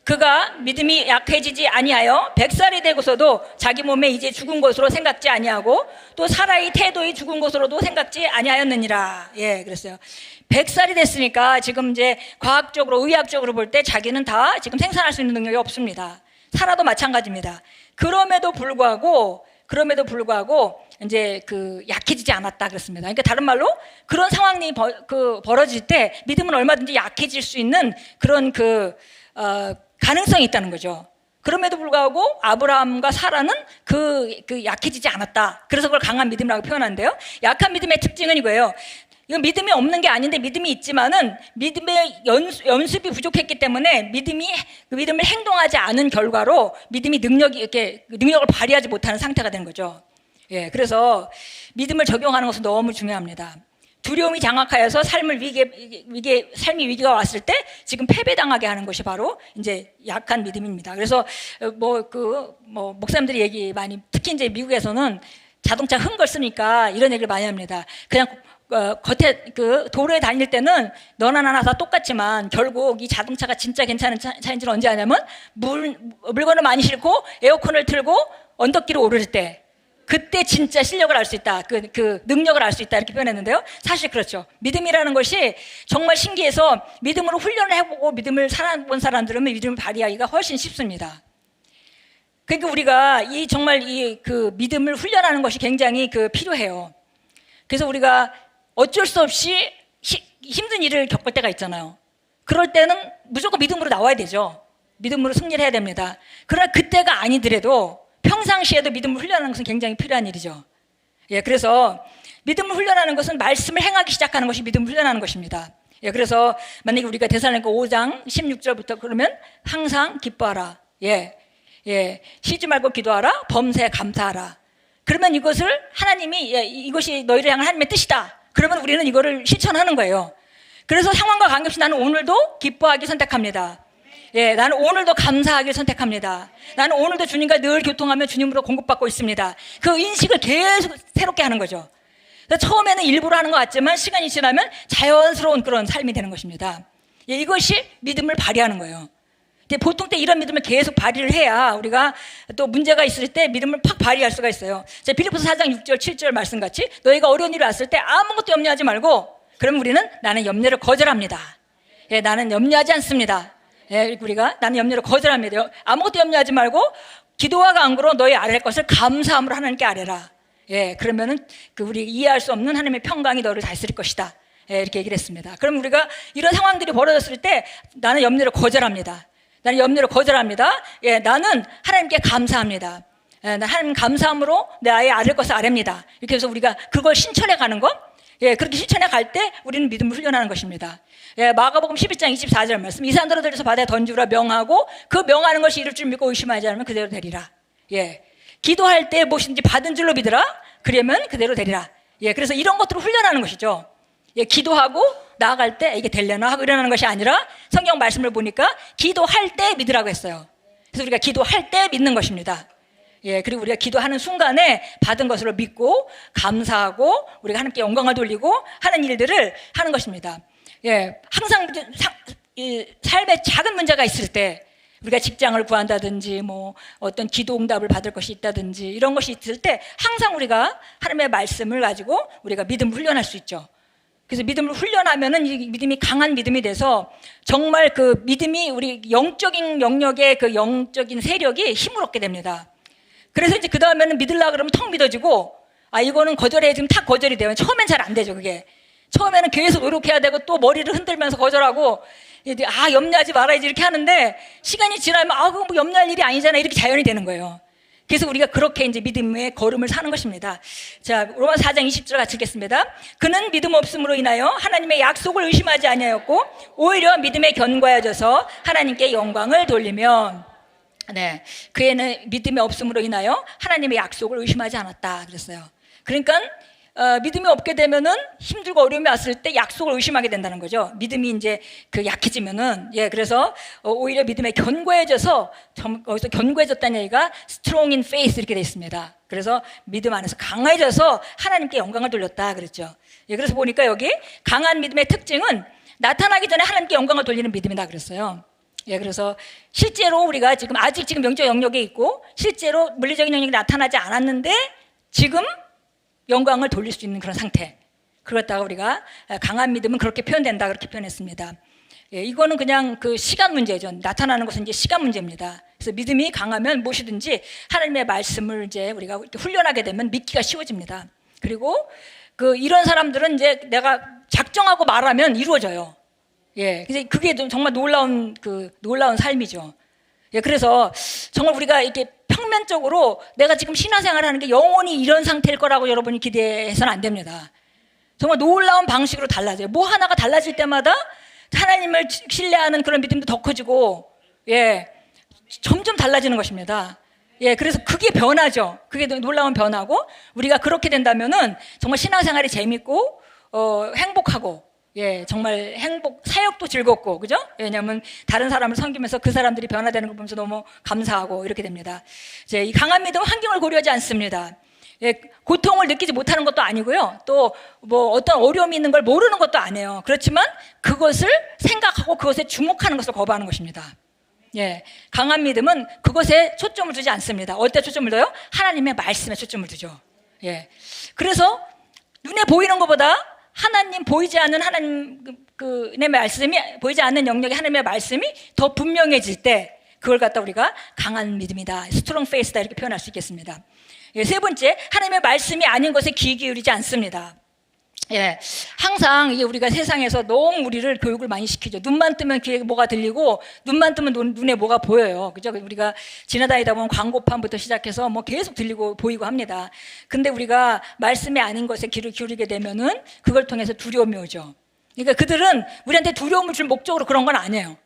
Speaker 1: 그가 믿음이 약해지지 아니하여 100살이 되고서도 자기 몸에 이제 죽은 것으로 생각지 아니하고 또 사라의 태도의 죽은 것으로도 생각지 아니하였느니라. 예, 그랬어요. 100살이 됐으니까 지금 이제 과학적으로 의학적으로 볼 때 자기는 다 지금 생산할 수 있는 능력이 없습니다. 살아도 마찬가지입니다. 그럼에도 불구하고 이제 그 약해지지 않았다 그랬습니다. 그러니까 다른 말로 그런 상황이 벌어질 때 믿음은 얼마든지 약해질 수 있는 그런 가능성이 있다는 거죠. 그럼에도 불구하고 아브라함과 사라는 약해지지 않았다. 그래서 그걸 강한 믿음이라고 표현하는데요. 약한 믿음의 특징은 이거예요. 이건 믿음이 없는 게 아닌데 믿음이 있지만은 믿음의 연습이 부족했기 때문에 믿음을 행동하지 않은 결과로 믿음이 능력을 발휘하지 못하는 상태가 되는 거죠. 예, 그래서 믿음을 적용하는 것은 너무 중요합니다. 두려움이 장악하여서 삶이 위기가 왔을 때 지금 패배당하게 하는 것이 바로 이제 약한 믿음입니다. 그래서 목사님들이 특히 이제 미국에서는 자동차 흥걸 쓰니까 이런 얘기를 많이 합니다. 그냥 겉에 도로에 다닐 때는 너나 나나 다 똑같지만 결국 이 자동차가 진짜 괜찮은 차인지는 언제 아냐면 물건을 많이 싣고 에어컨을 틀고 언덕길을 오를 때 그때 진짜 실력을 알 수 있다. 그 능력을 알 수 있다. 이렇게 표현했는데요. 사실 그렇죠. 믿음이라는 것이 정말 신기해서 믿음으로 훈련을 해보고 믿음을 살아본 사람들은 믿음을 발휘하기가 훨씬 쉽습니다. 그러니까 우리가 정말 믿음을 훈련하는 것이 굉장히 필요해요. 그래서 우리가 어쩔 수 없이 힘든 일을 겪을 때가 있잖아요. 그럴 때는 무조건 믿음으로 나와야 되죠. 믿음으로 승리를 해야 됩니다. 그러나 그때가 아니더라도 평상시에도 믿음을 훈련하는 것은 굉장히 필요한 일이죠. 예, 그래서 믿음을 훈련하는 것은 말씀을 행하기 시작하는 것이 믿음을 훈련하는 것입니다. 예, 그래서 만약에 우리가 데살로니가 5장 16절부터 그러면 항상 기뻐하라. 예, 쉬지 말고 기도하라. 범사에 감사하라. 그러면 이것을 하나님이 이것이 너희를 향한 하나님의 뜻이다. 그러면 우리는 이거를 실천하는 거예요. 그래서 상황과 관계없이 나는 오늘도 기뻐하기 선택합니다. 예, 나는 오늘도 감사하길 선택합니다. 나는 오늘도 주님과 늘 교통하며 주님으로 공급받고 있습니다. 그 인식을 계속 새롭게 하는 거죠. 처음에는 일부러 하는 것 같지만 시간이 지나면 자연스러운 그런 삶이 되는 것입니다. 예, 이것이 믿음을 발휘하는 거예요. 보통 때 이런 믿음을 계속 발휘를 해야 우리가 또 문제가 있을 때 믿음을 팍 발휘할 수가 있어요. 빌립보서 4장 6절 7절 말씀같이 너희가 어려운 일이 왔을 때 아무것도 염려하지 말고 그러면 우리는 나는 염려를 거절합니다. 예, 나는 염려하지 않습니다. 예, 나는 염려를 거절합니다. 아무것도 염려하지 말고 기도와 간구로 너희 아뢰할 것을 감사함으로 하나님께 아뢰라. 예, 그러면은 우리 이해할 수 없는 하나님의 평강이 너를 다스릴 것이다. 예, 이렇게 얘기를 했습니다. 그럼 우리가 이런 상황들이 벌어졌을 때 나는 염려를 거절합니다. 나는 염려를 거절합니다. 예, 나는 하나님께 감사합니다. 예, 하나님 감사함으로 내 아이의 아뢰 것을 아뢰입니다. 이렇게 해서 우리가 그걸 실천해 가는 것, 예, 그렇게 실천해 갈 때 우리는 믿음을 훈련하는 것입니다. 예, 마가복음 11장 24절 말씀. 이 산더러 들여서 바다에 던지라 명하고 그 명하는 것이 이룰 줄 믿고 의심하지 않으면 그대로 되리라. 예, 기도할 때 무엇인지 받은 줄로 믿으라. 그러면 그대로 되리라. 예, 그래서 이런 것들을 훈련하는 것이죠. 예, 기도하고 나아갈 때 이게 되려나 하고 일어나는 것이 아니라 성경 말씀을 보니까 기도할 때 믿으라고 했어요. 그래서 우리가 기도할 때 믿는 것입니다. 예, 그리고 우리가 기도하는 순간에 받은 것으로 믿고 감사하고 우리가 하나님께 영광을 돌리고 하는 일들을 하는 것입니다. 예, 항상 삶에 작은 문제가 있을 때 우리가 직장을 구한다든지 어떤 기도 응답을 받을 것이 있다든지 이런 것이 있을 때 항상 우리가 하나님의 말씀을 가지고 우리가 믿음을 훈련할 수 있죠. 그래서 믿음을 훈련하면은 이 믿음이 강한 믿음이 돼서 정말 그 믿음이 우리 영적인 영역의 그 영적인 세력이 힘을 얻게 됩니다. 그래서 이제 그 다음에는 믿으려고 그러면 턱 믿어지고 이거는 거절해 지금 탁 거절이 돼요. 처음엔 잘 안 되죠. 그게 처음에는 계속 노력해야 되고 또 머리를 흔들면서 거절하고 염려하지 말아야지 이렇게 하는데 시간이 지나면 그거 염려할 일이 아니잖아 이렇게 자연이 되는 거예요. 그래서 우리가 그렇게 이제 믿음의 걸음을 사는 것입니다. 자, 로마서 4장 20절 같이 읽겠습니다. 그는 믿음 없음으로 인하여 하나님의 약속을 의심하지 아니하였고 오히려 믿음에 견고해져서 하나님께 영광을 돌리며 네, 그애는 믿음이 없음으로 인하여 하나님의 약속을 의심하지 않았다 그랬어요. 그러니까 믿음이 없게 되면은 힘들고 어려움이 왔을 때 약속을 의심하게 된다는 거죠. 믿음이 이제 약해지면은 그래서 오히려 믿음에 견고해져서 거기서 견고해졌다는 얘기가 strong in faith 이렇게 되어 있습니다. 그래서 믿음 안에서 강해져서 하나님께 영광을 돌렸다 그랬죠. 그래서 보니까 여기 강한 믿음의 특징은 나타나기 전에 하나님께 영광을 돌리는 믿음이다 그랬어요. 그래서 실제로 우리가 아직 영적 영역에 있고 실제로 물리적인 영역이 나타나지 않았는데 지금 영광을 돌릴 수 있는 그런 상태. 그렇다가 우리가 강한 믿음은 그렇게 표현된다 그렇게 표현했습니다. 이거는 그냥 그 시간 문제죠. 나타나는 것은 이제 시간 문제입니다. 그래서 믿음이 강하면 무엇이든지 하나님의 말씀을 이제 우리가 이렇게 훈련하게 되면 믿기가 쉬워집니다. 그리고 이런 사람들은 이제 내가 작정하고 말하면 이루어져요. 예, 그게 정말 놀라운 삶이죠. 예, 그래서 정말 우리가 이렇게 평면적으로 내가 지금 신앙생활을 하는 게 영원히 이런 상태일 거라고 여러분이 기대해서는 안 됩니다. 정말 놀라운 방식으로 달라져요. 뭐 하나가 달라질 때마다 하나님을 신뢰하는 그런 믿음도 더 커지고, 예, 점점 달라지는 것입니다. 예, 그래서 그게 변화죠. 그게 놀라운 변화고, 우리가 그렇게 된다면은 정말 신앙생활이 재밌고, 행복하고, 예, 정말 사역도 즐겁고, 그죠? 왜냐하면 다른 사람을 섬기면서 그 사람들이 변화되는 걸 보면서 너무 감사하고 이렇게 됩니다. 이제 이 강한 믿음은 환경을 고려하지 않습니다. 예, 고통을 느끼지 못하는 것도 아니고요. 또 뭐 어떤 어려움이 있는 걸 모르는 것도 아니에요. 그렇지만 그것을 생각하고 그것에 주목하는 것을 거부하는 것입니다. 예, 강한 믿음은 그것에 초점을 두지 않습니다. 어디에 초점을 둬요? 하나님의 말씀에 초점을 두죠. 예, 그래서 눈에 보이는 것보다 하나님 보이지 않는 하나님의 말씀이 보이지 않는 영역의 하나님의 말씀이 더 분명해질 때 그걸 갖다 우리가 강한 믿음이다, 스트롱 페이스다 이렇게 표현할 수 있겠습니다. 예, 세 번째, 하나님의 말씀이 아닌 것에 귀 기울이지 않습니다. 예, 항상 이게 우리가 세상에서 너무 우리를 교육을 많이 시키죠. 눈만 뜨면 귀에 뭐가 들리고 눈만 뜨면 눈에 뭐가 보여요. 그죠? 우리가 지나다니다 보면 광고판부터 시작해서 뭐 계속 들리고 보이고 합니다. 근데 우리가 말씀이 아닌 것에 귀를 기울이게 되면은 그걸 통해서 두려움이 오죠. 그러니까 그들은 우리한테 두려움을 줄 목적으로 그런 건 아니에요.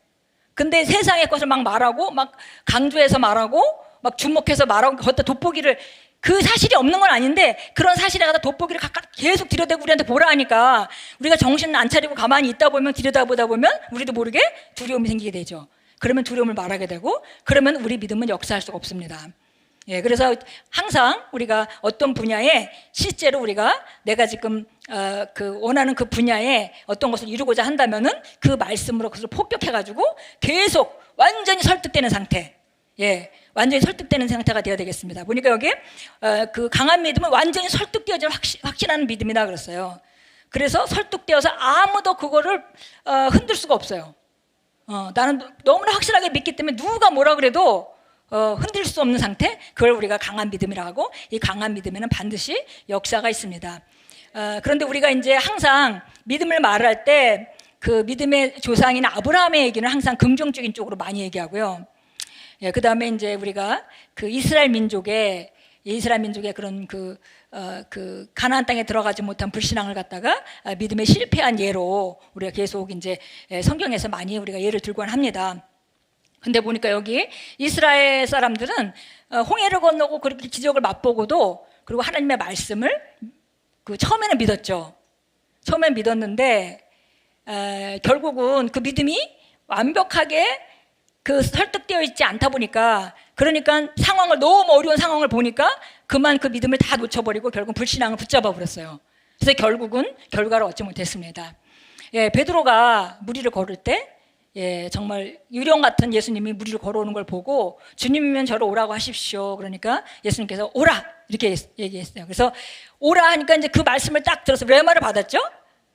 Speaker 1: 근데 세상의 것을 막 말하고 막 강조해서 말하고 막 주목해서 말하고 거기다 돋보기를, 그 사실이 없는 건 아닌데 그런 사실에 갖다 돋보기를 계속 들여대고 우리한테 보라 하니까 우리가 정신 안 차리고 가만히 있다 보면, 들여다보다 보면 우리도 모르게 두려움이 생기게 되죠. 그러면 두려움을 말하게 되고, 그러면 우리 믿음은 역사할 수가 없습니다. 예, 그래서 항상 우리가 어떤 분야에 실제로 우리가 내가 지금 원하는 그 분야에 어떤 것을 이루고자 한다면은 그 말씀으로 그것을 폭격해가지고 계속 완전히 설득되는 상태, 예, 완전히 설득되는 상태가 되어야 되겠습니다. 보니까 여기 그 강한 믿음은 완전히 설득되어진 확신하는 믿음이다 그랬어요. 그래서 설득되어서 아무도 그거를 흔들 수가 없어요. 나는 너무나 확실하게 믿기 때문에 누가 뭐라 그래도 흔들 수 없는 상태, 그걸 우리가 강한 믿음이라고 하고, 이 강한 믿음에는 반드시 역사가 있습니다. 그런데 우리가 이제 항상 믿음을 말할 때 그 믿음의 조상인 아브라함의 얘기는 항상 긍정적인 쪽으로 많이 얘기하고요. 예, 그 다음에 이제 우리가 그 이스라엘 민족의 그런 그 가나안 땅에 들어가지 못한 불신앙을 갖다가 믿음에 실패한 예로 우리가 계속 이제 성경에서 많이 우리가 예를 들곤 합니다. 근데 보니까 여기 이스라엘 사람들은 홍해를 건너고 그렇게 기적을 맛보고도, 그리고 하나님의 말씀을 처음에는 믿었죠. 처음엔 믿었는데 결국은 그 믿음이 완벽하게 설득되어 있지 않다 보니까, 그러니까 너무 어려운 상황을 보니까 그만 그 믿음을 다 놓쳐버리고 결국 불신앙을 붙잡아 버렸어요. 그래서 결국은 결과를 얻지 못했습니다. 예, 베드로가 무리를 걸을 때, 예, 정말 유령 같은 예수님이 무리를 걸어오는 걸 보고 주님이면 저를 오라고 하십시오. 그러니까 예수님께서 오라 이렇게 얘기했어요. 그래서 오라 하니까 이제 그 말씀을 딱 들어서 레마를 받았죠.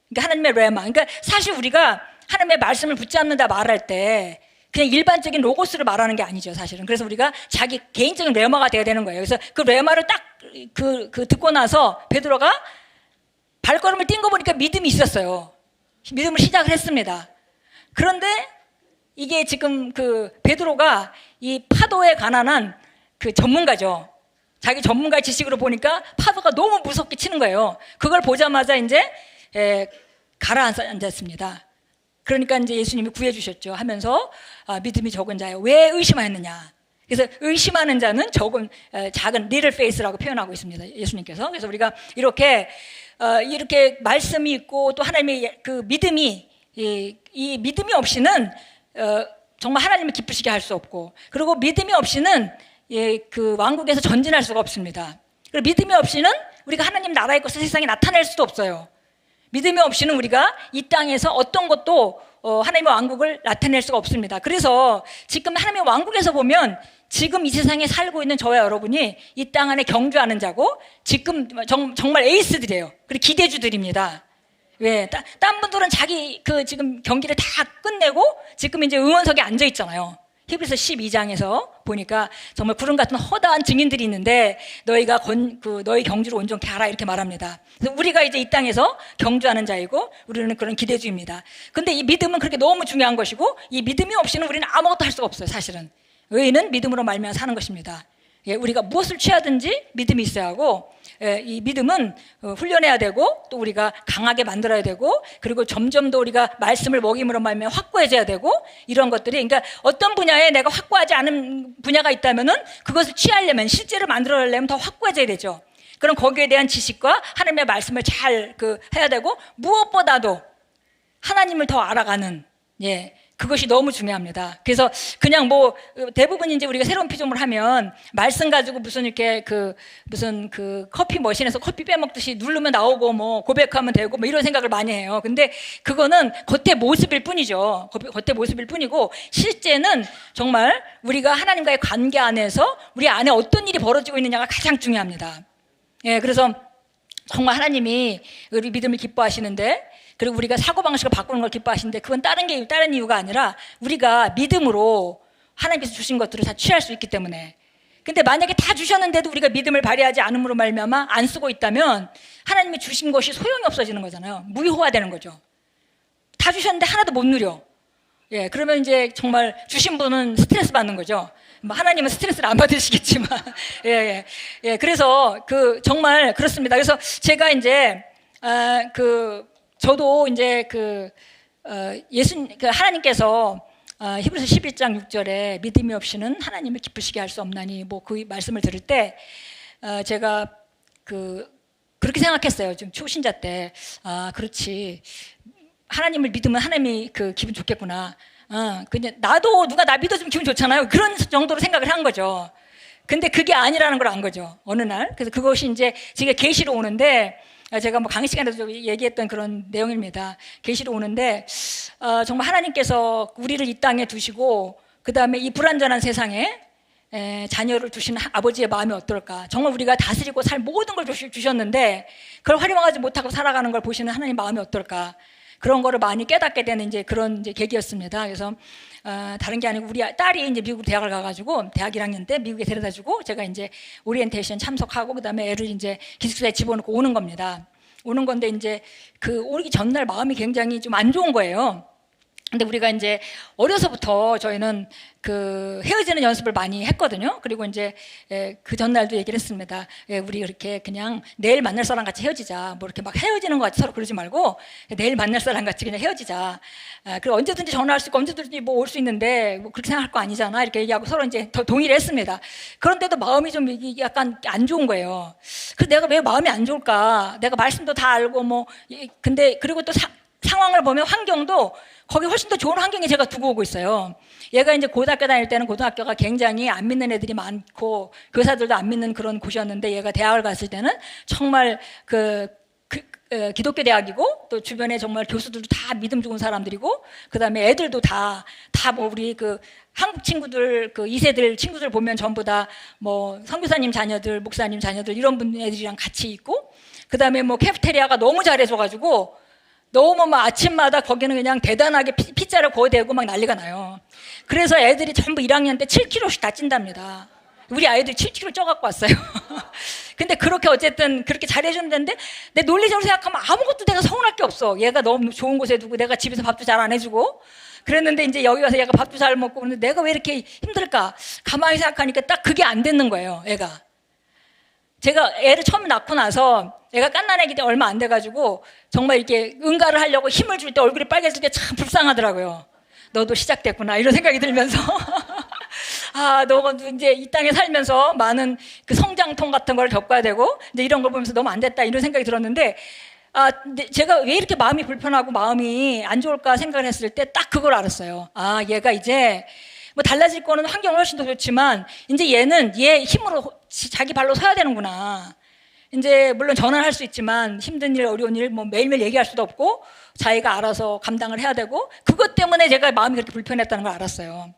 Speaker 1: 그러니까 하나님의 레마. 그러니까 사실 우리가 하나님의 말씀을 붙잡는다 말할 때 그냥 일반적인 로고스를 말하는 게 아니죠, 사실은. 그래서 우리가 자기 개인적인 레마가 돼야 되는 거예요. 그래서 그 레마를 딱 듣고 나서 베드로가 발걸음을 뛴 거 보니까 믿음이 있었어요. 믿음을 시작을 했습니다. 그런데 이게 지금 베드로가 이 파도에 관한 그 전문가죠. 자기 전문가의 지식으로 보니까 파도가 너무 무섭게 치는 거예요. 그걸 보자마자 이제 가라앉았습니다. 그러니까 이제 예수님이 구해주셨죠. 하면서 믿음이 적은 자여 왜 의심하였느냐. 그래서 의심하는 자는 작은 little faith라고 표현하고 있습니다, 예수님께서. 그래서 우리가 이렇게 말씀이 있고 또 하나님의 그 믿음이, 이 믿음이 없이는 정말 하나님을 기쁘시게 할 수 없고, 그리고 믿음이 없이는 그 왕국에서 전진할 수가 없습니다. 그리고 믿음이 없이는 우리가 하나님 나라의 것을 세상에 나타낼 수도 없어요. 믿음이 없이는 우리가 이 땅에서 어떤 것도 하나님의 왕국을 나타낼 수가 없습니다. 그래서 지금 하나님의 왕국에서 보면 지금 이 세상에 살고 있는 저와 여러분이 이 땅 안에 경주하는 자고 지금 정말 에이스들이에요. 그리고 기대주들입니다. 왜? 딴 분들은 자기 지금 경기를 다 끝내고 지금 이제 응원석에 앉아 있잖아요. 히브리서 12장에서 보니까 정말 구름 같은 허다한 증인들이 있는데 너희가 너희 경주를 온전케 하라 이렇게 말합니다. 그래서 우리가 이제 이 땅에서 경주하는 자이고 우리는 그런 기대주입니다. 근데 이 믿음은 그렇게 너무 중요한 것이고 이 믿음이 없이는 우리는 아무것도 할 수가 없어요. 사실은 의인은 믿음으로 말미암아 사는 것입니다. 예, 우리가 무엇을 취하든지 믿음이 있어야 하고, 예, 이 믿음은 훈련해야 되고 또 우리가 강하게 만들어야 되고, 그리고 점점 더 우리가 말씀을 먹임으로 말미암아 확고해져야 되고, 이런 것들이, 그러니까 어떤 분야에 내가 확고하지 않은 분야가 있다면은 그것을 취하려면, 실제로 만들어내려면 더 확고해져야 되죠. 그럼 거기에 대한 지식과 하나님의 말씀을 잘 해야 되고, 무엇보다도 하나님을 더 알아가는, 예, 그것이 너무 중요합니다. 그래서 그냥 뭐 대부분 이제 우리가 새로운 피조물 하면 말씀 가지고 무슨 이렇게 무슨 커피 머신에서 커피 빼먹듯이 누르면 나오고 뭐 고백하면 되고 뭐 이런 생각을 많이 해요. 근데 그거는 겉의 모습일 뿐이죠. 겉의 모습일 뿐이고, 실제는 정말 우리가 하나님과의 관계 안에서 우리 안에 어떤 일이 벌어지고 있느냐가 가장 중요합니다. 예, 그래서 정말 하나님이 우리 믿음을 기뻐하시는데, 그리고 우리가 사고방식을 바꾸는 걸 기뻐하시는데, 그건 다른 이유가 아니라 우리가 믿음으로 하나님께서 주신 것들을 다 취할 수 있기 때문에. 근데 만약에 다 주셨는데도 우리가 믿음을 발휘하지 않음으로 말미암아 안 쓰고 있다면 하나님이 주신 것이 소용이 없어지는 거잖아요. 무효화되는 거죠. 다 주셨는데 하나도 못 누려. 예, 그러면 이제 정말 주신 분은 스트레스 받는 거죠. 뭐 하나님은 스트레스를 안 받으시겠지만. 예. 그래서 정말 그렇습니다. 그래서 제가 이제 저도 이제 하나님께서 히브리서 11장 6절에 믿음이 없이는 하나님을 기쁘시게 할 수 없나니, 뭐 그 말씀을 들을 때 제가 그렇게 생각했어요. 좀 초신자 때. 그렇지. 하나님을 믿으면 하나님이 기분 좋겠구나. 그냥 나도 누가 나 믿어주면 기분 좋잖아요. 그런 정도로 생각을 한 거죠. 근데 그게 아니라는 걸 안 거죠. 어느 날. 그래서 그것이 이제 제가 계시로 오는데, 제가 뭐 강의 시간에도 얘기했던 그런 내용입니다. 계시로 오는데, 정말 하나님께서 우리를 이 땅에 두시고, 그 다음에 이 불완전한 세상에 자녀를 두신 아버지의 마음이 어떨까. 정말 우리가 다스리고 살 모든 걸 주셨는데, 그걸 활용하지 못하고 살아가는 걸 보시는 하나님 마음이 어떨까. 그런 거를 많이 깨닫게 되는 이제 그런 이제 계기였습니다. 그래서 다른 게 아니고 우리 딸이 이제 미국 대학을 가가지고 대학 1학년 때 미국에 데려다주고 제가 이제 오리엔테이션 참석하고 그다음에 애를 이제 기숙사에 집어넣고 오는 겁니다. 오는 건데 이제 오기 전날 마음이 굉장히 좀 안 좋은 거예요. 근데 우리가 이제 어려서부터 저희는 헤어지는 연습을 많이 했거든요. 그리고 이제 그 전날도 얘기를 했습니다. 우리 이렇게 그냥 내일 만날 사람 같이 헤어지자. 뭐 이렇게 막 헤어지는 것 같이 서로 그러지 말고 내일 만날 사람 같이 그냥 헤어지자. 그리고 언제든지 전화할 수 있고 언제든지 뭐 올 수 있는데 뭐 그렇게 생각할 거 아니잖아. 이렇게 얘기하고 서로 이제 더 동의를 했습니다. 그런데도 마음이 좀 약간 안 좋은 거예요. 그래서 내가 왜 마음이 안 좋을까? 내가 말씀도 다 알고 뭐 근데 그리고 또 상황을 보면 환경도 거기 훨씬 더 좋은 환경에 제가 두고 오고 있어요. 얘가 이제 고등학교 다닐 때는 고등학교가 굉장히 안 믿는 애들이 많고 교사들도 안 믿는 그런 곳이었는데, 얘가 대학을 갔을 때는 정말 기독교 대학이고 또 주변에 정말 교수들도 다 믿음 좋은 사람들이고, 그 다음에 애들도 다 뭐 우리 한국 친구들 2세들 친구들 보면 전부 다 뭐 선교사님 자녀들, 목사님 자녀들 이런 분들이랑 같이 있고, 그 다음에 뭐 캐프테리아가 너무 잘해줘가지고 너무 막 아침마다 거기는 그냥 대단하게 피자를 구워대고 막 난리가 나요. 그래서 애들이 전부 1학년 때 7kg씩 다 찐답니다. 우리 아이들이 7kg 쪄갖고 왔어요. 근데 그렇게 어쨌든 그렇게 잘해주는데, 내 논리적으로 생각하면 아무것도 내가 서운할 게 없어. 얘가 너무 좋은 곳에 두고 내가 집에서 밥도 잘 안 해주고 그랬는데, 이제 여기 와서 얘가 밥도 잘 먹고 그러는데 내가 왜 이렇게 힘들까? 가만히 생각하니까 딱 그게 안 됐는 거예요, 애가. 제가 애를 처음 낳고 나서 애가 갓난아기 때 얼마 안 돼가지고 정말 이렇게 응가를 하려고 힘을 줄 때 얼굴이 빨개질 때 참 불쌍하더라고요. 너도 시작됐구나 이런 생각이 들면서 너가 이제 이 땅에 살면서 많은 성장통 같은 걸 겪어야 되고 이제 이런 걸 보면서 너무 안 됐다 이런 생각이 들었는데, 근데 제가 왜 이렇게 마음이 불편하고 마음이 안 좋을까 생각을 했을 때 딱 그걸 알았어요. 얘가 이제 뭐 달라질 거는 환경은 훨씬 더 좋지만 이제 얘는 얘 힘으로 자기 발로 서야 되는구나. 이제 물론 전화를 할 수 있지만 힘든 일, 어려운 일 뭐 매일매일 얘기할 수도 없고 자기가 알아서 감당을 해야 되고, 그것 때문에 제가 마음이 그렇게 불편했다는 걸 알았어요.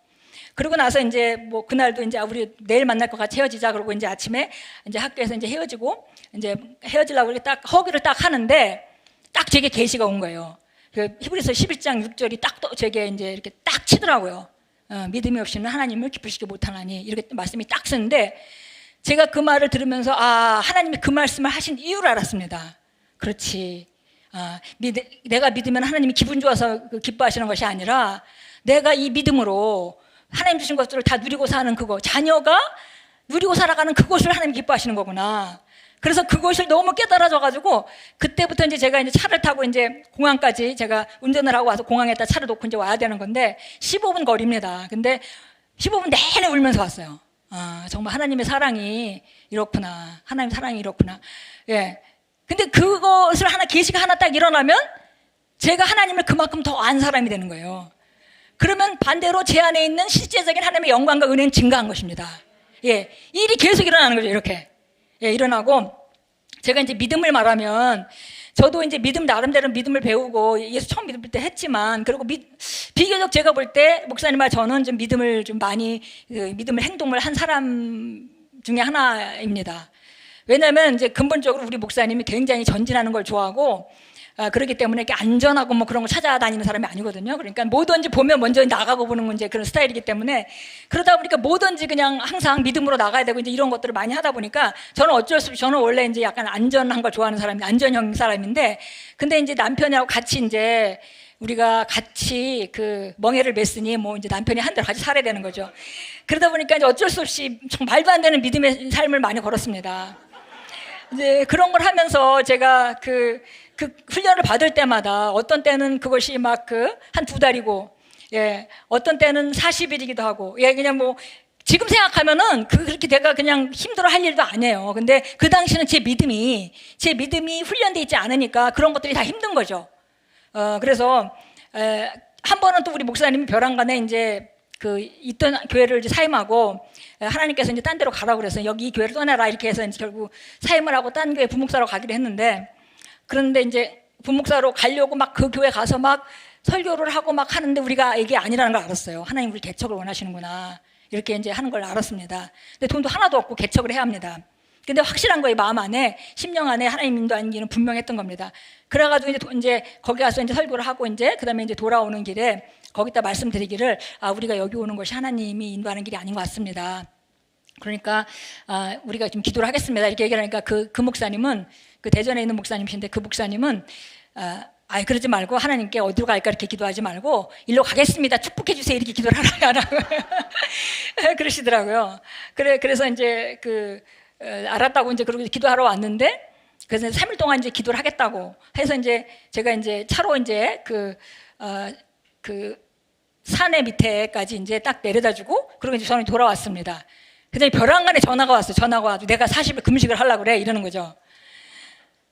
Speaker 1: 그러고 나서 이제 뭐 그날도 이제 우리 내일 만날 것 같이 헤어지자 그러고 이제 아침에 이제 학교에서 이제 헤어지고 이제 헤어지려고 이렇게 딱 허기를 딱 하는데 딱 제게 계시가 온 거예요. 히브리서 11장 6절이 딱 제게 이제 이렇게 딱 치더라고요. 믿음이 없이는 하나님을 기쁘시게 못하나니 이렇게 말씀이 딱 쓰는데 제가 그 말을 들으면서 하나님이 그 말씀을 하신 이유를 알았습니다. 그렇지. 내가 믿으면 하나님이 기분 좋아서 기뻐하시는 것이 아니라 내가 이 믿음으로 하나님 주신 것들을 다 누리고 사는 그거, 자녀가 누리고 살아가는 그것을 하나님 기뻐하시는 거구나. 그래서 그것을 너무 깨달아져가지고 그때부터 이제 제가 이제 차를 타고 이제 공항까지 제가 운전을 하고 와서 공항에다 차를 놓고 이제 와야 되는 건데 15분 거리입니다. 근데 15분 내내 울면서 왔어요. 정말 하나님의 사랑이 이렇구나. 하나님 사랑이 이렇구나. 예. 근데 그것을 계시가 하나 딱 일어나면 제가 하나님을 그만큼 더 안 사람이 되는 거예요. 그러면 반대로 제 안에 있는 실제적인 하나님의 영광과 은혜는 증가한 것입니다. 예. 일이 계속 일어나는 거죠, 이렇게. 예, 일어나고 제가 이제 믿음을 말하면 저도 이제 나름대로 믿음을 배우고 예수 처음 믿을 때 했지만 그리고 비교적 제가 볼 때 목사님과 저는 좀 믿음을 좀 많이 믿음을 행동을 한 사람 중에 하나입니다. 왜냐하면 이제 근본적으로 우리 목사님이 굉장히 전진하는 걸 좋아하고 그렇기 때문에 이렇게 안전하고 뭐 그런 거 찾아다니는 사람이 아니거든요. 그러니까 뭐든지 보면 먼저 나가고 보는 이제 그런 스타일이기 때문에 그러다 보니까 뭐든지 그냥 항상 믿음으로 나가야 되고 이제 이런 것들을 많이 하다 보니까 저는 어쩔 수 없이 저는 원래 이제 약간 안전한 걸 좋아하는 사람이 안전형 사람인데 근데 이제 남편하고 같이 이제 우리가 같이 그 멍해를 맸으니 뭐 이제 남편이 한 대로 같이 살아야 되는 거죠. 그러다 보니까 이제 어쩔 수 없이 좀 말도 안 되는 믿음의 삶을 많이 걸었습니다. 이제 그런 걸 하면서 제가 그 훈련을 받을 때마다 어떤 때는 그것이 막 한 2달이고, 예, 어떤 때는 40일이기도 하고, 예, 그냥 뭐, 지금 생각하면은 그렇게 내가 그냥 힘들어 할 일도 아니에요. 근데 그 당시는 제 믿음이 훈련되어 있지 않으니까 그런 것들이 다 힘든 거죠. 그래서, 한 번은 또 우리 목사님이 벼랑간에 이제 있던 교회를 이제 사임하고 하나님께서 이제 딴 데로 가라고 그래서 여기 이 교회를 떠나라 이렇게 해서 이제 결국 사임을 하고 딴 교회 부목사로 가기로 했는데 그런데 이제 부목사로 가려고 막 그 교회 가서 막 설교를 하고 막 하는데 우리가 이게 아니라는 걸 알았어요. 하나님 우리 개척을 원하시는구나. 이렇게 이제 하는 걸 알았습니다. 근데 돈도 하나도 없고 개척을 해야 합니다. 근데 확실한 거예요. 마음 안에, 심령 안에 하나님 인도하는 길은 분명했던 겁니다. 그래가지고 이제 거기 가서 이제 설교를 하고 그 다음에 이제 돌아오는 길에 거기다 말씀드리기를 우리가 여기 오는 것이 하나님이 인도하는 길이 아닌 것 같습니다. 그러니까 우리가 좀 기도를 하겠습니다. 이렇게 얘기를 하니까 그 목사님은 대전에 있는 목사님이신데 그 목사님은 그러지 말고 하나님께 어디로 갈까 이렇게 기도하지 말고 일로 가겠습니다. 축복해 주세요. 이렇게 기도를 하라고 그러시더라고요. 그래서 이제 알았다고 이제 그러고 기도하러 왔는데 그래서 3일 동안 이제 기도를 하겠다고 해서 이제 제가 이제 차로 이제 산의 밑에까지 이제 딱 내려다 주고 그리고 이제 저는 돌아왔습니다. 그다음에 벼랑간에 전화가 왔어요. 전화가 와서 내가 40일 금식을 하려고 그래 이러는 거죠.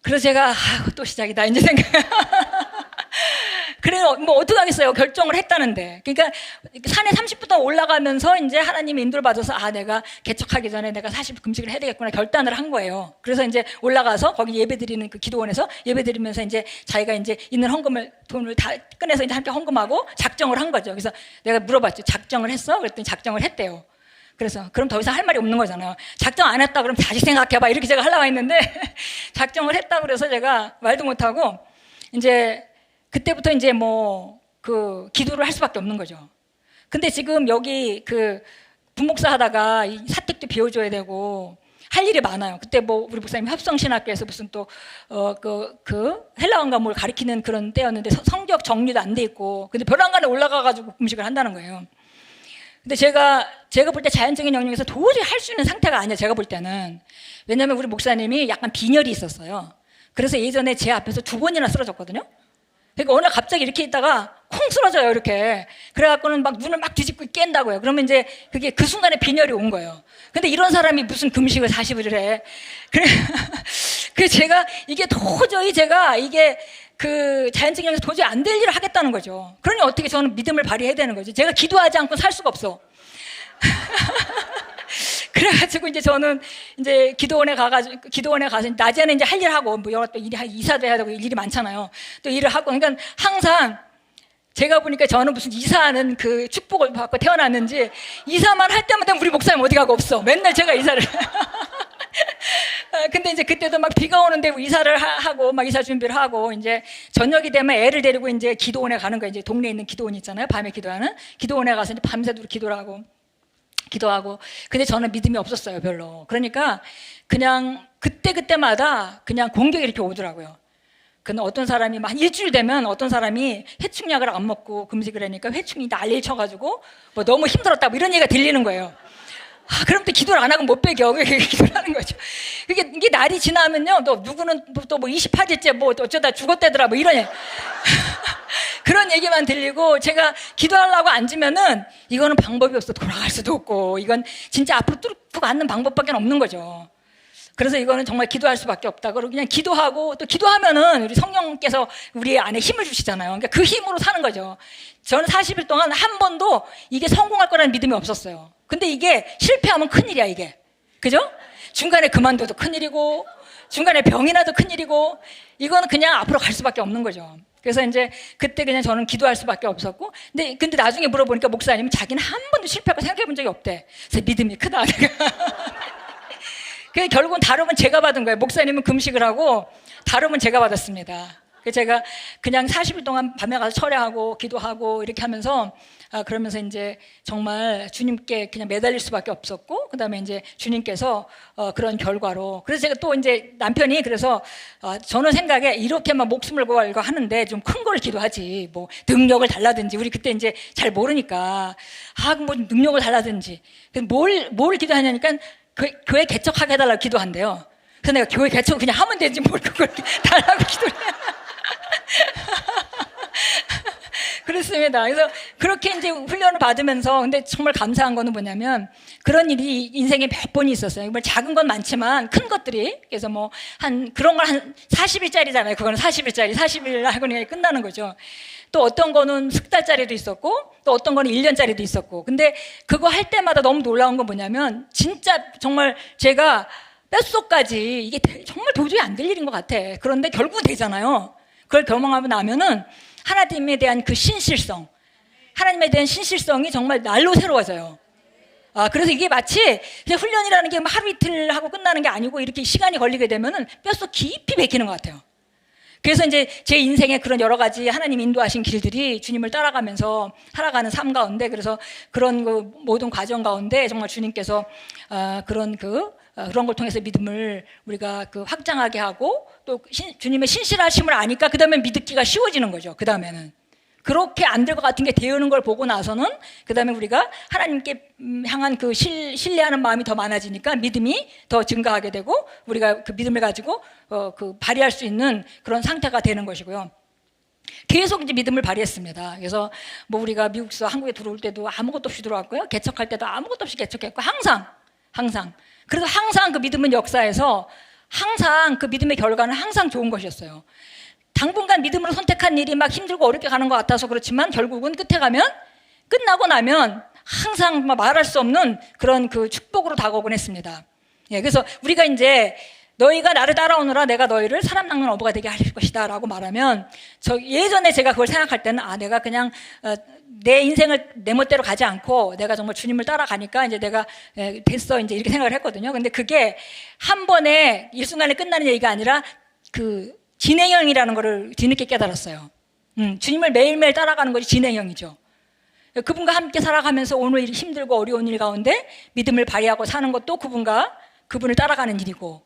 Speaker 1: 그래서 제가 또 시작이다 이제 생각. 그래 뭐 어떡하겠어요. 결정을 했다는데. 그러니까 산에 30분 동안 올라가면서 이제 하나님의 인도를 받아서 개척하기 전에 내가 40일 금식을 해야 되겠구나 결단을 한 거예요. 그래서 이제 올라가서 거기 예배드리는 그 기도원에서 예배드리면서 이제 자기가 이제 있는 돈을 다 꺼내서 이제 함께 헌금하고 작정을 한 거죠. 그래서 내가 물어봤죠. 작정을 했어? 그랬더니 작정을 했대요. 그래서 그럼 더 이상 할 말이 없는 거잖아요. 작정 안 했다 그럼 다시 생각해봐 이렇게 제가 하려고 했는데 작정을 했다 그래서 제가 말도 못하고 이제 그때부터 이제 기도를 할 수밖에 없는 거죠. 근데 지금 여기 부목사 하다가 이 사택도 비워줘야 되고 할 일이 많아요. 그때 우리 목사님 협성신학교에서 무슨 또 헬라어인가 뭘 가리키는 그런 때였는데 성적 정리도 안 돼 있고 근데 벼랑간에 올라가가지고 금식을 한다는 거예요. 근데 제가 볼 때 자연적인 영역에서 도저히 할 수 있는 상태가 아니에요. 제가 볼 때는. 왜냐하면 우리 목사님이 약간 빈혈이 있었어요. 그래서 예전에 제 앞에서 2번이나 쓰러졌거든요. 그러니까 어느 날 갑자기 이렇게 있다가 콩 쓰러져요. 이렇게. 그래갖고는 막 눈을 막 뒤집고 깬다고요. 그러면 이제 그게 그 순간에 빈혈이 온 거예요. 근데 이런 사람이 무슨 금식을 40일을 해. 그래서 제가 이게 도저히 이게 자연적인 영역에서 도저히 안 될 일을 하겠다는 거죠. 그러니 어떻게 저는 믿음을 발휘해야 되는 거죠. 제가 기도하지 않고 살 수가 없어. 그래가지고 이제 저는 이제 기도원에 가서 낮에는 이제 할 일 하고 여러 또 이사도 해야 되고 일이 많잖아요. 또 일을 하고 그러니까 항상 제가 보니까 저는 무슨 이사하는 축복을 받고 태어났는지 이사만 할 때마다 우리 목사님 어디 가고 없어. 맨날 제가 이사를 근데 이제 그때도 막 비가 오는데 이사를 하고 막 이사 준비를 하고 이제 저녁이 되면 애를 데리고 이제 기도원에 가는 거예요. 이제 동네에 있는 기도원 있잖아요. 밤에 기도하는 기도원에 가서 이제 밤새도록 기도를 하고 기도하고. 근데 저는 믿음이 없었어요, 별로. 그러니까 그냥 그때마다 그냥 공격이 이렇게 오더라고요. 근데 어떤 사람이 한 일주일 되면 어떤 사람이 회충약을 안 먹고 금식을 하니까 회충이 난리를 쳐가지고 뭐 너무 힘들었다 뭐 이런 얘기가 들리는 거예요. 그럼 또 기도를 안 하고 못 배겨. 기도를 하는 거죠. 이게 날이 지나면요, 또 누구는 또 뭐 28일째 뭐 어쩌다 죽었대더라 뭐 이런 그런 얘기만 들리고, 제가 기도하려고 앉으면은 이거는 방법이 없어. 돌아갈 수도 없고 이건 진짜 앞으로 뚫고 가는 방법밖에 없는 거죠. 그래서 이거는 정말 기도할 수밖에 없다. 그리고 그냥 기도하고, 또 기도하면은 우리 성령께서 우리 안에 힘을 주시잖아요. 그러니까 그 힘으로 사는 거죠. 저는 40일 동안 한 번도 이게 성공할 거라는 믿음이 없었어요. 근데 이게 실패하면 큰일이야, 이게. 그죠? 중간에 그만둬도 큰일이고, 중간에 병이 나도 큰일이고, 이거는 그냥 앞으로 갈 수밖에 없는 거죠. 그래서 이제 그때 그냥 저는 기도할 수밖에 없었고, 근데 나중에 물어보니까 목사님은 자기는 한 번도 실패하고 생각해 본 적이 없대. 그래서 믿음이 크다. 결국은 다름은 제가 받은 거예요. 목사님은 금식을 하고 다름은 제가 받았습니다. 제가 그냥 40일 동안 밤에 가서 철야하고 기도하고 이렇게 하면서 그러면서 이제 정말 주님께 그냥 매달릴 수밖에 없었고, 그다음에 이제 주님께서 그런 결과로, 그래서 제가 또 이제 남편이, 그래서 저는 생각에 이렇게만 목숨을 걸고 하는데 좀 큰 걸 기도하지, 뭐 능력을 달라든지, 우리 그때 이제 잘 모르니까 뭐 능력을 달라든지 뭘 기도하냐니까 교회 개척하게 해달라고 기도한대요. 그래서 내가 교회 개척 그냥 하면 되지 뭘 그걸 달라고 기도를 해. 그렇습니다. 그래서 그렇게 이제 훈련을 받으면서, 근데 정말 감사한 거는 뭐냐면, 그런 일이 인생에 몇 번이 있었어요. 정말 작은 건 많지만 큰 것들이, 그래서 뭐 그런 걸 한 40일짜리잖아요. 그거는 40일짜리, 40일 하고 그냥 끝나는 거죠. 또 어떤 거는 석 달짜리도 있었고, 또 어떤 거는 1년짜리도 있었고. 근데 그거 할 때마다 너무 놀라운 건 뭐냐면, 진짜 정말 제가 뼛속까지 이게 정말 도저히 안 될 일인 것 같아. 그런데 결국은 되잖아요. 그걸 경험하고 나면은 하나님에 대한 그 신실성, 하나님에 대한 신실성이 정말 날로 새로워져요. 그래서 이게 마치 그냥 훈련이라는 게 하루 이틀 하고 끝나는 게 아니고, 이렇게 시간이 걸리게 되면은 뼛속 깊이 bek이는 것 같아요. 그래서 이제 제 인생에 그런 여러 가지 하나님 인도하신 길들이 주님을 따라가면서 살아가는 삶 가운데, 그래서 그런 그 모든 과정 가운데 정말 주님께서 그런 걸 통해서 믿음을 우리가 확장하게 하고, 또 주님의 신실하심을 아니까 그 다음에 믿기가 쉬워지는 거죠. 그 다음에는 그렇게 안 될 것 같은 게 되어오는 걸 보고 나서는 그 다음에 우리가 하나님께 향한 그 신뢰하는 마음이 더 많아지니까 믿음이 더 증가하게 되고, 우리가 그 믿음을 가지고 발휘할 수 있는 그런 상태가 되는 것이고요. 계속 이제 믿음을 발휘했습니다. 그래서 뭐 우리가 미국에서 한국에 들어올 때도 아무것도 없이 들어왔고요. 개척할 때도 아무것도 없이 개척했고, 항상. 그래서 항상 그 믿음은 역사에서 항상 그 믿음의 결과는 항상 좋은 것이었어요. 당분간 믿음으로 선택한 일이 막 힘들고 어렵게 가는 것 같아서 그렇지만, 결국은 끝나고 나면 항상 말할 수 없는 그런 그 축복으로 다가오곤 했습니다. 예, 그래서 우리가 이제 너희가 나를 따라오느라 내가 너희를 사람 낚는 어부가 되게 할 것이다 라고 말하면, 예전에 제가 그걸 생각할 때는 내가 그냥 내 인생을 내 멋대로 가지 않고 내가 정말 주님을 따라가니까 이제 내가 됐어 이제 이렇게 생각을 했거든요. 근데 그게 한 번에 일순간에 끝나는 얘기가 아니라 그 진행형이라는 거를 뒤늦게 깨달았어요. 주님을 매일매일 따라가는 것이 진행형이죠. 그분과 함께 살아가면서 오늘 힘들고 어려운 일 가운데 믿음을 발휘하고 사는 것도 그분을 따라가는 일이고,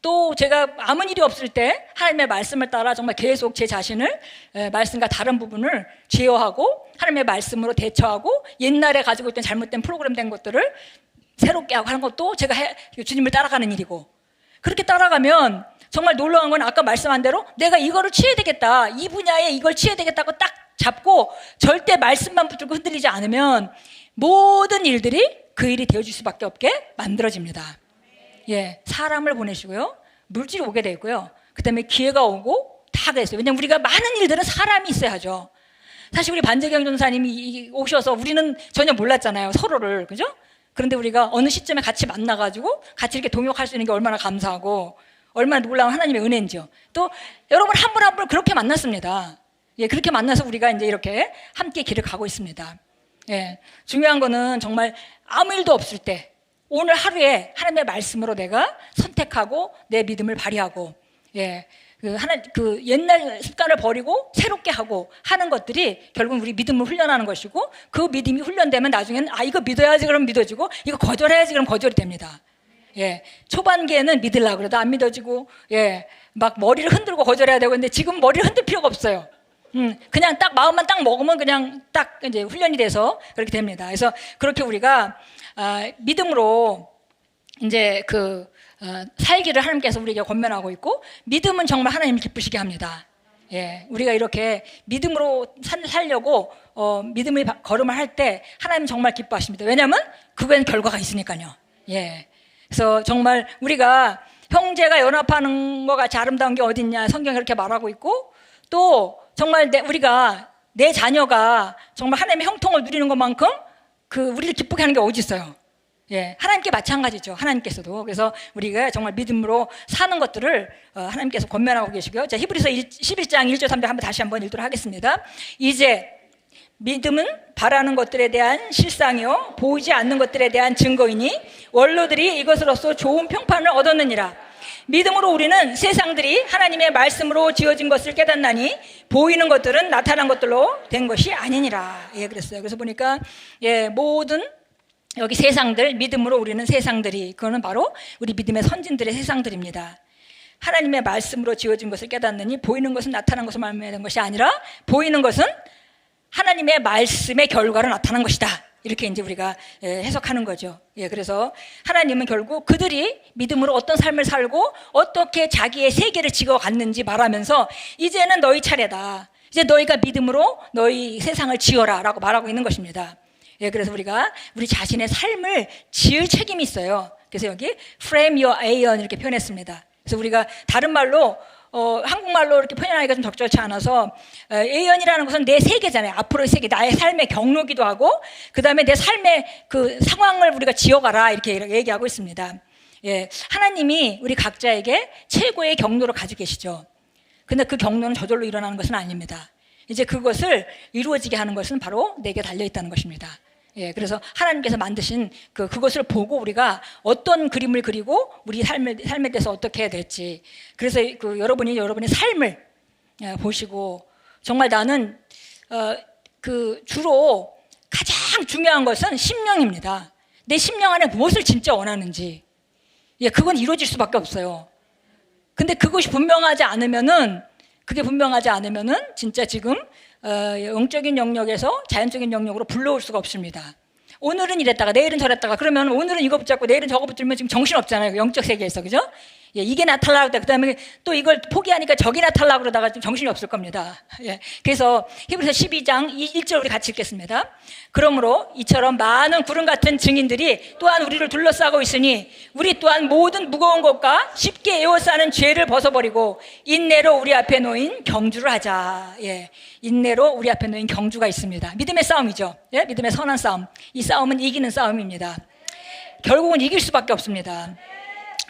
Speaker 1: 또 제가 아무 일이 없을 때 하나님의 말씀을 따라 정말 계속 제 자신을 말씀과 다른 부분을 제어하고 하나님의 말씀으로 대처하고, 옛날에 가지고 있던 잘못된 프로그램된 것들을 새롭게 하고 하는 것도 제가 주님을 따라가는 일이고, 그렇게 따라가면 정말 놀라운 건 아까 말씀한 대로 내가 이거를 취해야 되겠다, 이 분야에 이걸 취해야 되겠다고 딱 잡고 절대 말씀만 붙들고 흔들리지 않으면 모든 일들이 그 일이 되어줄 수밖에 없게 만들어집니다. 예, 사람을 보내시고요, 물질이 오게 되고요, 그 다음에 기회가 오고 다 그랬어요. 왜냐면 우리가 많은 일들은 사람이 있어야 하죠. 사실 우리 반재경 전사님이 오셔서 우리는 전혀 몰랐잖아요, 서로를. 그죠? 그런데 우리가 어느 시점에 같이 만나가지고 같이 이렇게 동역할 수 있는 게 얼마나 감사하고 얼마나 놀라운 하나님의 은혜인지요. 또 여러분 한 분 한 분을 그렇게 만났습니다. 예, 그렇게 만나서 우리가 이제 이렇게 함께 길을 가고 있습니다. 예, 중요한 거는 정말 아무 일도 없을 때, 오늘 하루에 하나님의 말씀으로 내가 선택하고 내 믿음을 발휘하고, 예, 그 옛날 습관을 버리고 새롭게 하고 하는 것들이 결국 우리 믿음을 훈련하는 것이고, 그 믿음이 훈련되면 나중에는 이거 믿어야지 그럼 믿어지고, 이거 거절해야지 그럼 거절이 됩니다. 예, 초반기에는 믿으려고 그래도 안 믿어지고, 예, 막 머리를 흔들고 거절해야 되고, 근데 지금 머리를 흔들 필요가 없어요. 그냥 딱 마음만 딱 먹으면 그냥 딱 이제 훈련이 돼서 그렇게 됩니다. 그래서 그렇게 우리가 믿음으로 이제 살기를 하나님께서 우리에게 권면하고 있고, 믿음은 정말 하나님이 기쁘시게 합니다. 예, 우리가 이렇게 믿음으로 살려고 믿음의 걸음을 할 때 하나님 정말 기뻐하십니다. 왜냐하면 그거에는 결과가 있으니까요. 예, 그래서 정말 우리가 형제가 연합하는 것 같이 아름다운 게 어딨냐, 성경이 그렇게 말하고 있고, 또 정말 우리가 내 자녀가 정말 하나님의 형통을 누리는 것만큼 우리를 기쁘게 하는 게 어디 있어요? 예, 하나님께 마찬가지죠. 하나님께서도. 그래서 우리가 정말 믿음으로 사는 것들을 하나님께서 권면하고 계시고요. 자, 히브리서 11장 1절 3절 다시 한번 읽도록 하겠습니다. 이제 믿음은 바라는 것들에 대한 실상이요 보이지 않는 것들에 대한 증거이니 원로들이 이것으로서 좋은 평판을 얻었느니라. 믿음으로 우리는 세상들이 하나님의 말씀으로 지어진 것을 깨닫나니 보이는 것들은 나타난 것들로 된 것이 아니니라. 예, 그랬어요. 그래서 보니까 예, 모든 여기 세상들, 믿음으로 우리는 세상들이, 그거는 바로 우리 믿음의 선진들의 세상들입니다. 하나님의 말씀으로 지어진 것을 깨닫느니 보이는 것은 나타난 것을 말미암은 것이 아니라 보이는 것은 하나님의 말씀의 결과로 나타난 것이다. 이렇게 이제 우리가 해석하는 거죠. 예, 그래서 하나님은 결국 그들이 믿음으로 어떤 삶을 살고 어떻게 자기의 세계를 지어갔는지 말하면서 이제는 너희 차례다. 이제 너희가 믿음으로 너희 세상을 지어라 라고 말하고 있는 것입니다. 예, 그래서 우리가 우리 자신의 삶을 지을 책임이 있어요. 그래서 여기 frame your aeon 이렇게 표현했습니다. 그래서 우리가 다른 말로 한국말로 이렇게 표현하기가 좀 적절치 않아서 aeon이라는 것은 내 세계잖아요. 앞으로의 세계, 나의 삶의 경로기도 하고 그 다음에 내 삶의 그 상황을 우리가 지어가라 이렇게 얘기하고 있습니다. 예, 하나님이 우리 각자에게 최고의 경로를 가지고 계시죠. 근데 그 경로는 저절로 일어나는 것은 아닙니다. 이제 그것을 이루어지게 하는 것은 바로 내게 달려있다는 것입니다. 예, 그래서 하나님께서 만드신 그것을 보고 우리가 어떤 그림을 그리고 우리 삶에 대해서 어떻게 해야 될지. 그래서 여러분의 삶을 보시고 정말 나는 주로 가장 중요한 것은 심령입니다. 내 심령 안에 무엇을 진짜 원하는지. 예, 그건 이루어질 수밖에 없어요. 근데 그것이 분명하지 않으면은 진짜 지금 영적인 영역에서 자연적인 영역으로 불러올 수가 없습니다. 오늘은 이랬다가 내일은 저랬다가 그러면 오늘은 이거 붙잡고 내일은 저거 붙들면 지금 정신 없잖아요. 영적 세계에서. 그죠? 예, 이게 나타나려고 때 그다음에 또 이걸 포기하니까 저기 나타나려고 그러다가 좀 정신이 없을 겁니다. 예, 그래서 히브리서 12장 1절 우리 같이 읽겠습니다. 그러므로 이처럼 많은 구름 같은 증인들이 또한 우리를 둘러싸고 있으니 우리 또한 모든 무거운 것과 쉽게 에워싸는 죄를 벗어버리고 인내로 우리 앞에 놓인 경주를 하자. 예, 인내로 우리 앞에 놓인 경주가 있습니다. 믿음의 싸움이죠. 예, 믿음의 선한 싸움. 이 싸움은 이기는 싸움입니다. 결국은 이길 수밖에 없습니다.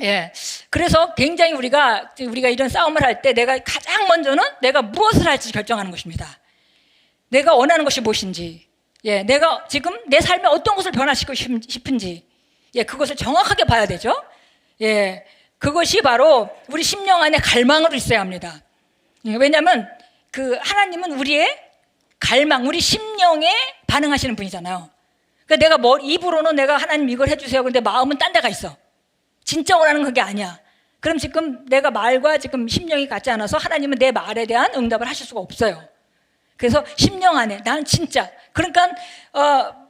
Speaker 1: 예, 그래서 굉장히 우리가 이런 싸움을 할 때 가장 먼저는 내가 무엇을 할지 결정하는 것입니다. 내가 원하는 것이 무엇인지, 예, 내가 지금 내 삶에 어떤 것을 변화시키고 싶은지, 예, 그것을 정확하게 봐야 되죠. 예, 그것이 바로 우리 심령 안에 갈망으로 있어야 합니다. 왜냐하면 하나님은 우리의 갈망, 우리 심령에 반응하시는 분이잖아요. 그러니까 내가 입으로는 내가 하나님 이걸 해주세요. 그런데 마음은 딴 데가 있어. 진짜 원하는 그게 아니야. 그럼 지금 내가 말과 지금 심령이 같지 않아서 하나님은 내 말에 대한 응답을 하실 수가 없어요. 그래서 심령 안에 나는 진짜, 그러니까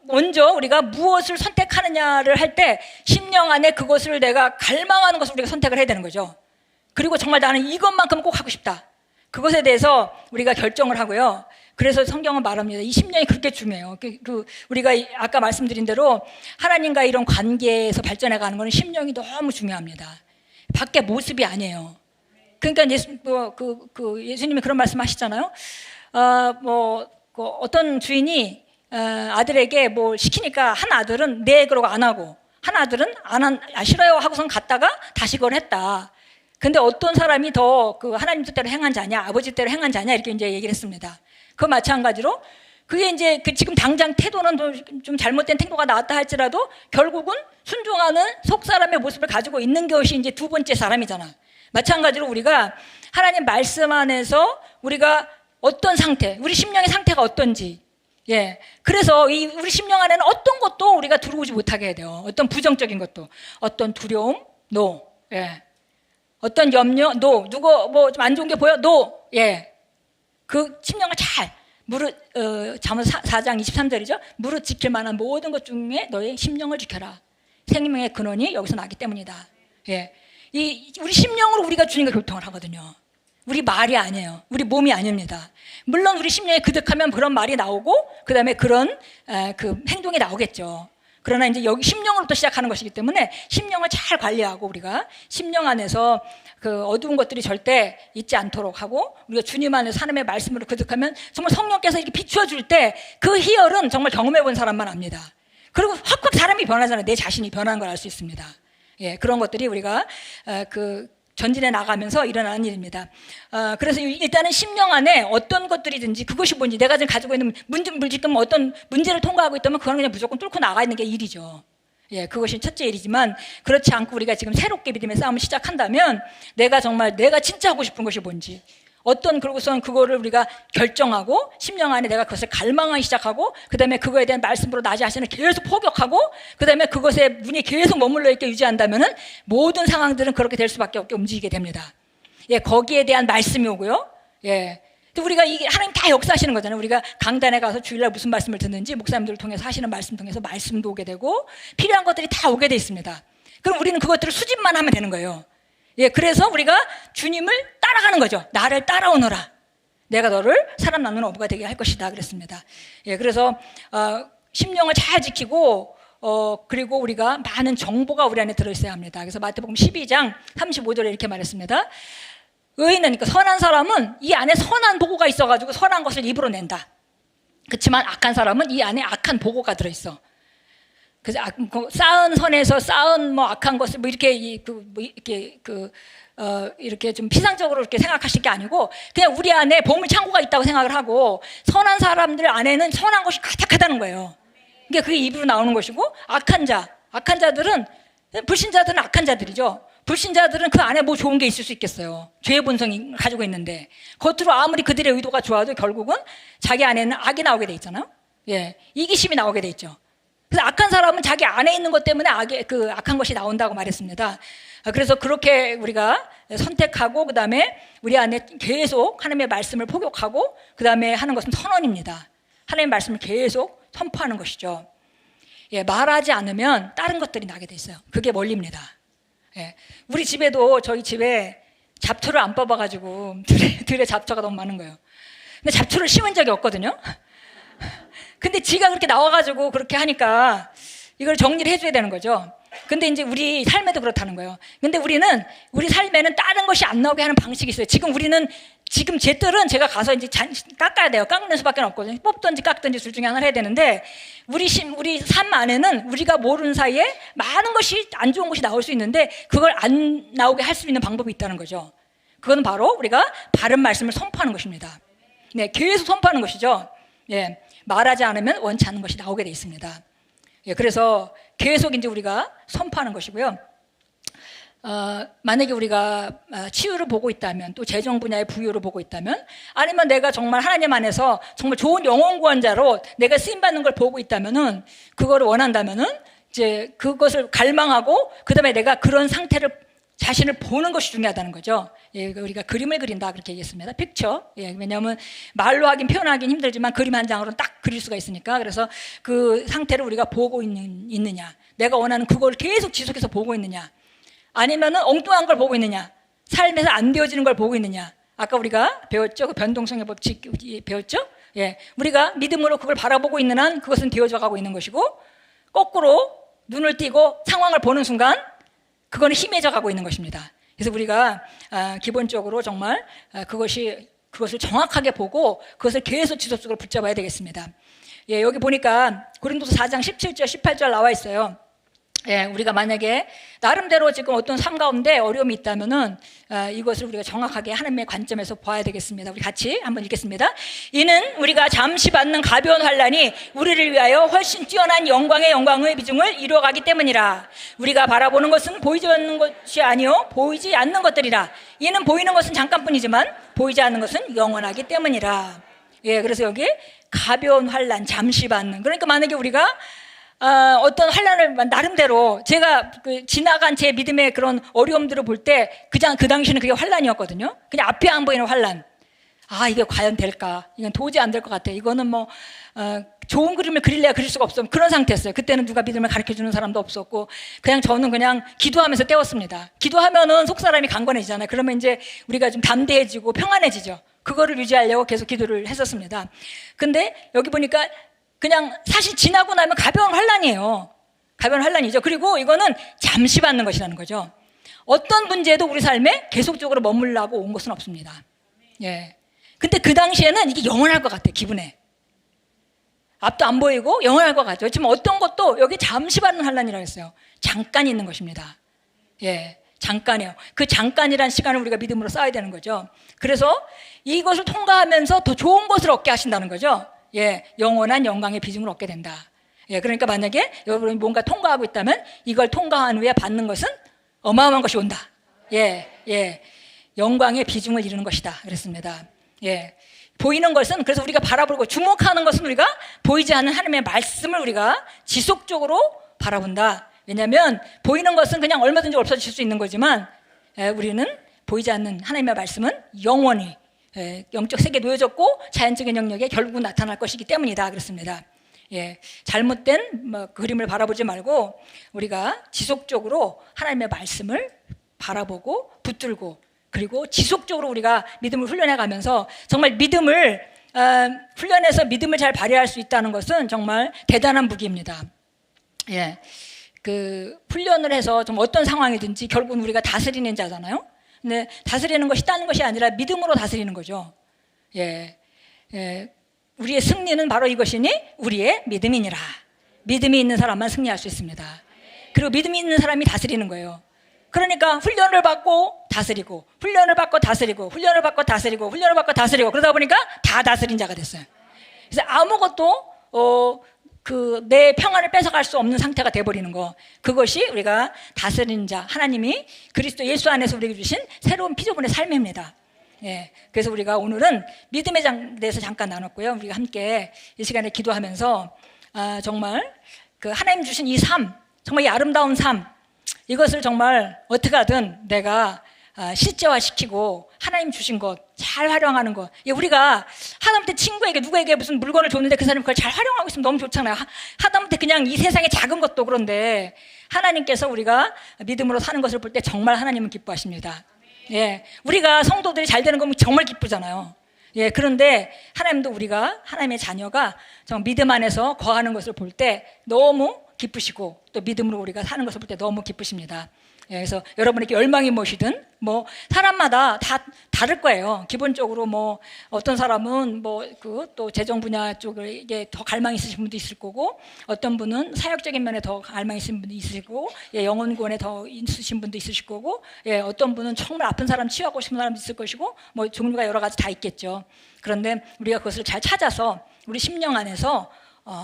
Speaker 1: 먼저 우리가 무엇을 선택하느냐를 할 때 심령 안에 그것을 내가 갈망하는 것을 우리가 선택을 해야 되는 거죠. 그리고 정말 나는 이것만큼 꼭 하고 싶다. 그것에 대해서 우리가 결정을 하고요. 그래서 성경은 말합니다. 이 심령이 그렇게 중요해요. 우리가 아까 말씀드린 대로 하나님과 이런 관계에서 발전해 가는 것은 심령이 너무 중요합니다. 밖에 모습이 아니에요. 그러니까 예수님이 그런 말씀 하시잖아요. 어떤 주인이 아들에게 뭘 시키니까 한 아들은 네 그러고 안 하고 한 아들은 싫어요 하고선 갔다가 다시 그걸 했다. 근데 어떤 사람이 더 하나님 뜻대로 행한 자냐, 아버지 뜻대로 행한 자냐 이렇게 이제 얘기를 했습니다. 그 마찬가지로 그게 이제 지금 당장 태도는 좀 잘못된 태도가 나왔다 할지라도 결국은 순종하는 속사람의 모습을 가지고 있는 것이 이제 두 번째 사람이잖아. 마찬가지로 우리가 하나님 말씀 안에서 우리가 어떤 상태, 우리 심령의 상태가 어떤지, 그래서 우리 심령 안에는 어떤 것도 우리가 들어오지 못하게 해야 돼요. 어떤 부정적인 것도, 어떤 두려움, 노, 어떤 염려, 노, 누구 뭐 좀 안 좋은 게 보여, 노, 그 심령을 잘 잠언 4장 23절이죠. 무릇 지킬 만한 모든 것 중에 너의 심령을 지켜라. 생명의 근원이 여기서 나기 때문이다. 우리 심령으로 우리가 주님과 교통을 하거든요. 우리 말이 아니에요. 우리 몸이 아닙니다. 물론 우리 심령이 그득하면 그런 말이 나오고 그 다음에 그런 그 행동이 나오겠죠. 그러나 이제 여기 심령으로부터 시작하는 것이기 때문에 심령을 잘 관리하고 우리가 심령 안에서 그 어두운 것들이 절대 있지 않도록 하고 우리가 주님 안에서 하나님의 말씀으로 그득하면 정말 성령께서 이렇게 비추어 줄 때 그 희열은 정말 경험해 본 사람만 압니다. 그리고 확확 사람이 변하잖아요. 내 자신이 변하는 걸 알 수 있습니다. 그런 것들이 우리가 전진해 나가면서 일어나는 일입니다. 그래서 일단은 심령 안에 어떤 것들이든지 그것이 뭔지 내가 지금 가지고 있는 지금 어떤 문제를 통과하고 있다면 그건 그냥 무조건 뚫고 나가 있는 게 일이죠. 그것이 첫째 일이지만 그렇지 않고 우리가 지금 새롭게 믿음의 싸움을 시작한다면 내가 진짜 하고 싶은 것이 뭔지 그러고선 그거를 우리가 결정하고 심령 안에 내가 그것을 갈망하기 시작하고 그 다음에 그거에 대한 말씀으로 나 자신을 계속 포격하고 그 다음에 그것에 눈이 계속 머물러 있게 유지한다면은 모든 상황들은 그렇게 될 수밖에 없게 움직이게 됩니다. 거기에 대한 말씀이 오고요. 또 우리가 이게 하나님 다 역사하시는 거잖아요. 우리가 강단에 가서 주일날 무슨 말씀을 듣는지 목사님들을 통해서 하시는 말씀 통해서 말씀도 오게 되고 필요한 것들이 다 오게 돼 있습니다. 그럼 우리는 그것들을 수집만 하면 되는 거예요. 그래서 우리가 주님을 따라가는 거죠. 나를 따라오너라. 내가 너를 사람 낳는 어부가 되게 할 것이다. 그랬습니다. 그래서 심령을 잘 지키고 그리고 우리가 많은 정보가 우리 안에 들어있어야 합니다. 그래서 마태복음 12장 35절에 이렇게 말했습니다. 의인은 그러니까 선한 사람은 이 안에 선한 보고가 있어가지고 선한 것을 입으로 낸다. 그렇지만 악한 사람은 이 안에 악한 보고가 들어있어. 그래서 쌓은 선에서 쌓은 악한 것을 이렇게 좀 피상적으로 이렇게 생각하실 게 아니고 그냥 우리 안에 보물 창고가 있다고 생각을 하고 선한 사람들 안에는 선한 것이 가득하다는 거예요. 그러니까 그게 입으로 나오는 것이고 악한 자들은 불신자들은 악한 자들이죠. 불신자들은 그 안에 뭐 좋은 게 있을 수 있겠어요. 죄의 본성이 가지고 있는데 겉으로 아무리 그들의 의도가 좋아도 결국은 자기 안에는 악이 나오게 돼 있잖아요. 이기심이 나오게 돼 있죠. 그래서 악한 사람은 자기 안에 있는 것 때문에 악한 것이 나온다고 말했습니다. 그래서 그렇게 우리가 선택하고 그 다음에 우리 안에 계속 하나님의 말씀을 포격하고 그 다음에 하는 것은 선언입니다. 하나님의 말씀을 계속 선포하는 것이죠. 말하지 않으면 다른 것들이 나게 돼 있어요. 그게 원리입니다. 우리 집에도 저희 집에 잡초를 안 뽑아가지고 들에 잡초가 너무 많은 거예요. 근데 잡초를 심은 적이 없거든요. 근데 지가 그렇게 나와가지고 그렇게 하니까 이걸 정리를 해줘야 되는 거죠. 근데 이제 우리 삶에도 그렇다는 거예요. 근데 우리는 우리 삶에는 다른 것이 안 나오게 하는 방식이 있어요. 지금 제 뜰은 제가 가서 이제 깎아야 돼요. 깎는 수밖에 없거든요. 뽑든지 깎든지 둘 중에 하나를 해야 되는데 우리 삶 안에는 우리가 모르는 사이에 많은 것이 안 좋은 것이 나올 수 있는데 그걸 안 나오게 할 수 있는 방법이 있다는 거죠. 그건 바로 우리가 바른 말씀을 선포하는 것입니다. 계속 선포하는 것이죠. 말하지 않으면 원치 않는 것이 나오게 돼 있습니다. 그래서 계속 이제 우리가 선포하는 것이고요. 만약에 우리가 치유를 보고 있다면 또 재정 분야의 부유를 보고 있다면 아니면 내가 정말 하나님 안에서 정말 좋은 영혼 구원자로 내가 쓰임 받는 걸 보고 있다면은 그거를 원한다면은 이제 그것을 갈망하고 그다음에 내가 그런 상태를 자신을 보는 것이 중요하다는 거죠. 우리가 그림을 그린다 그렇게 얘기했습니다. 픽처. 왜냐하면 말로 하긴 표현하긴 힘들지만 그림 한 장으로는 딱 그릴 수가 있으니까 그래서 그 상태를 우리가 보고 있느냐 내가 원하는 그걸 계속 지속해서 보고 있느냐 아니면은 엉뚱한 걸 보고 있느냐 삶에서 안 되어지는 걸 보고 있느냐 아까 우리가 배웠죠? 그 변동성의 법칙 배웠죠? 우리가 믿음으로 그걸 바라보고 있는 한 그것은 되어져 가고 있는 것이고 거꾸로 눈을 띄고 상황을 보는 순간 그거는 희미해져 가고 있는 것입니다. 그래서 우리가 기본적으로 정말 그것을 정확하게 보고 그것을 계속 지속적으로 붙잡아야 되겠습니다. 여기 보니까 고린도서 4장 17절 18절 나와 있어요. 예, 우리가 만약에 나름대로 지금 어떤 삶 가운데 어려움이 있다면은 이것을 우리가 정확하게 하나님의 관점에서 봐야 되겠습니다. 우리 같이 한번 읽겠습니다. 이는 우리가 잠시 받는 가벼운 환난이 우리를 위하여 훨씬 뛰어난 영광의 비중을 이루어가기 때문이라. 우리가 바라보는 것은 보이지 않는 것이 아니요 보이지 않는 것들이라. 이는 보이는 것은 잠깐뿐이지만 보이지 않는 것은 영원하기 때문이라. 예, 그래서 여기 가벼운 환난, 잠시 받는. 그러니까 만약에 우리가 어떤 환난을 나름대로 제가 지나간 제 믿음의 그런 어려움들을 볼 때 그 당시에는 그게 환난이었거든요. 그냥 앞에 안 보이는 환난. 아, 이게 과연 될까? 이건 도저히 안 될 것 같아. 이거는 뭐 좋은 그림을 그릴래야 그릴 수가 없어. 그런 상태였어요. 그때는 누가 믿음을 가르쳐주는 사람도 없었고 그냥 저는 그냥 기도하면서 때웠습니다. 기도하면은 속사람이 강건해지잖아요. 그러면 이제 우리가 좀 담대해지고 평안해지죠. 그거를 유지하려고 계속 기도를 했었습니다. 근데 여기 보니까 그냥 사실 지나고 나면 가벼운 환난이에요. 가벼운 환난이죠. 그리고 이거는 잠시 받는 것이라는 거죠. 어떤 문제도 우리 삶에 계속적으로 머물라고 온 것은 없습니다. 예. 근데 그 당시에는 이게 영원할 것 같아요. 기분에. 앞도 안 보이고 영원할 것 같죠. 지금 어떤 것도 여기 잠시 받는 환난이라고 했어요. 잠깐 있는 것입니다. 예. 잠깐이요. 그 잠깐이라는 시간을 우리가 믿음으로 쌓아야 되는 거죠. 그래서 이것을 통과하면서 더 좋은 것을 얻게 하신다는 거죠. 예, 영원한 영광의 비중을 얻게 된다. 예, 그러니까 만약에 여러분이 뭔가 통과하고 있다면 이걸 통과한 후에 받는 것은 어마어마한 것이 온다. 예, 예, 영광의 비중을 이루는 것이다. 그랬습니다. 예, 보이는 것은 그래서 우리가 바라보고 주목하는 것은 우리가 보이지 않는 하나님의 말씀을 우리가 지속적으로 바라본다. 왜냐하면 보이는 것은 그냥 얼마든지 없어질 수 있는 거지만 우리는 보이지 않는 하나님의 말씀은 영원히 영적 세계에 놓여졌고 자연적인 영역에 결국 나타날 것이기 때문이다. 그렇습니다. 예, 잘못된 그림을 바라보지 말고 우리가 지속적으로 하나님의 말씀을 바라보고 붙들고 그리고 지속적으로 우리가 믿음을 훈련해가면서 정말 믿음을 훈련해서 믿음을 잘 발휘할 수 있다는 것은 정말 대단한 무기입니다. 예, 그 훈련을 해서 좀 어떤 상황이든지 결국은 우리가 다스리는 자잖아요. 근데 다스리는 것이 다른 것이 아니라 믿음으로 다스리는 거죠. 예, 예, 우리의 승리는 바로 이것이니 우리의 믿음이니라. 믿음이 있는 사람만 승리할 수 있습니다. 그리고 믿음이 있는 사람이 다스리는 거예요. 그러니까 훈련을 받고 다스리고 훈련을 받고 다스리고 훈련을 받고 다스리고 훈련을 받고 다스리고 그러다 보니까 다 다스린 자가 됐어요. 그래서 아무것도 내 평안을 뺏어갈 수 없는 상태가 돼버리는 거. 그것이 우리가 다스리는 자, 하나님이 그리스도 예수 안에서 우리에게 주신 새로운 피조물의 삶입니다. 예, 그래서 우리가 오늘은 믿음에 대해서 잠깐 나눴고요. 우리가 함께 이 시간에 기도하면서 정말 그 하나님 주신 이 삶, 정말 이 아름다운 삶, 이것을 정말 어떻게 하든 내가 실제화시키고 하나님 주신 것 잘 활용하는 것. 우리가 하다못해 친구에게 누구에게 무슨 물건을 줬는데 그 사람이 그걸 잘 활용하고 있으면 너무 좋잖아요. 하다못해 그냥 이 세상의 작은 것도 그런데 하나님께서 우리가 믿음으로 사는 것을 볼 때 정말 하나님은 기뻐하십니다. 예, 우리가 성도들이 잘 되는 건 정말 기쁘잖아요. 예, 그런데 하나님도 우리가 하나님의 자녀가 정말 믿음 안에서 거하는 것을 볼 때 너무 기쁘시고 또 믿음으로 우리가 사는 것을 볼 때 너무 기쁘십니다. 예, 그래서 여러분에게 열망이 무엇이든 뭐 사람마다 다 다를 거예요. 기본적으로 뭐 어떤 사람은 뭐 또 재정 분야 쪽에 더 갈망이 있으신 분도 있을 거고 어떤 분은 사역적인 면에 더 갈망이 있으신 분도 있으실 거고 예, 영혼구원에 더 있으신 분도 있으실 거고 예, 어떤 분은 정말 아픈 사람 치유하고 싶은 사람도 있을 것이고 뭐 종류가 여러 가지 다 있겠죠. 그런데 우리가 그것을 잘 찾아서 우리 심령 안에서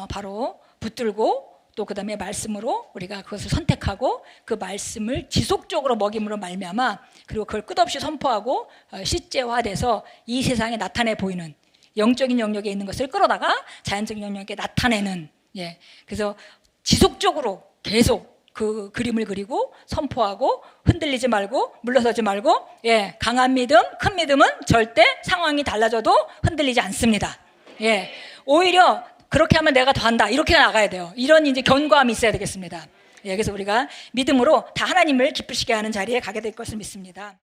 Speaker 1: 바로 붙들고 또 그 다음에 말씀으로 우리가 그것을 선택하고 그 말씀을 지속적으로 먹임으로 말미암아 그리고 그걸 끝없이 선포하고 실제화돼서 이 세상에 나타내 보이는 영적인 영역에 있는 것을 끌어다가 자연적인 영역에 나타내는 예, 그래서 지속적으로 계속 그 그림을 그리고 선포하고 흔들리지 말고 물러서지 말고 예, 강한 믿음, 큰 믿음은 절대 상황이 달라져도 흔들리지 않습니다. 예, 오히려 그렇게 하면 내가 더 한다. 이렇게 나가야 돼요. 이런 이제 견고함이 있어야 되겠습니다. 예, 그래서 우리가 믿음으로 다 하나님을 기쁘시게 하는 자리에 가게 될 것을 믿습니다.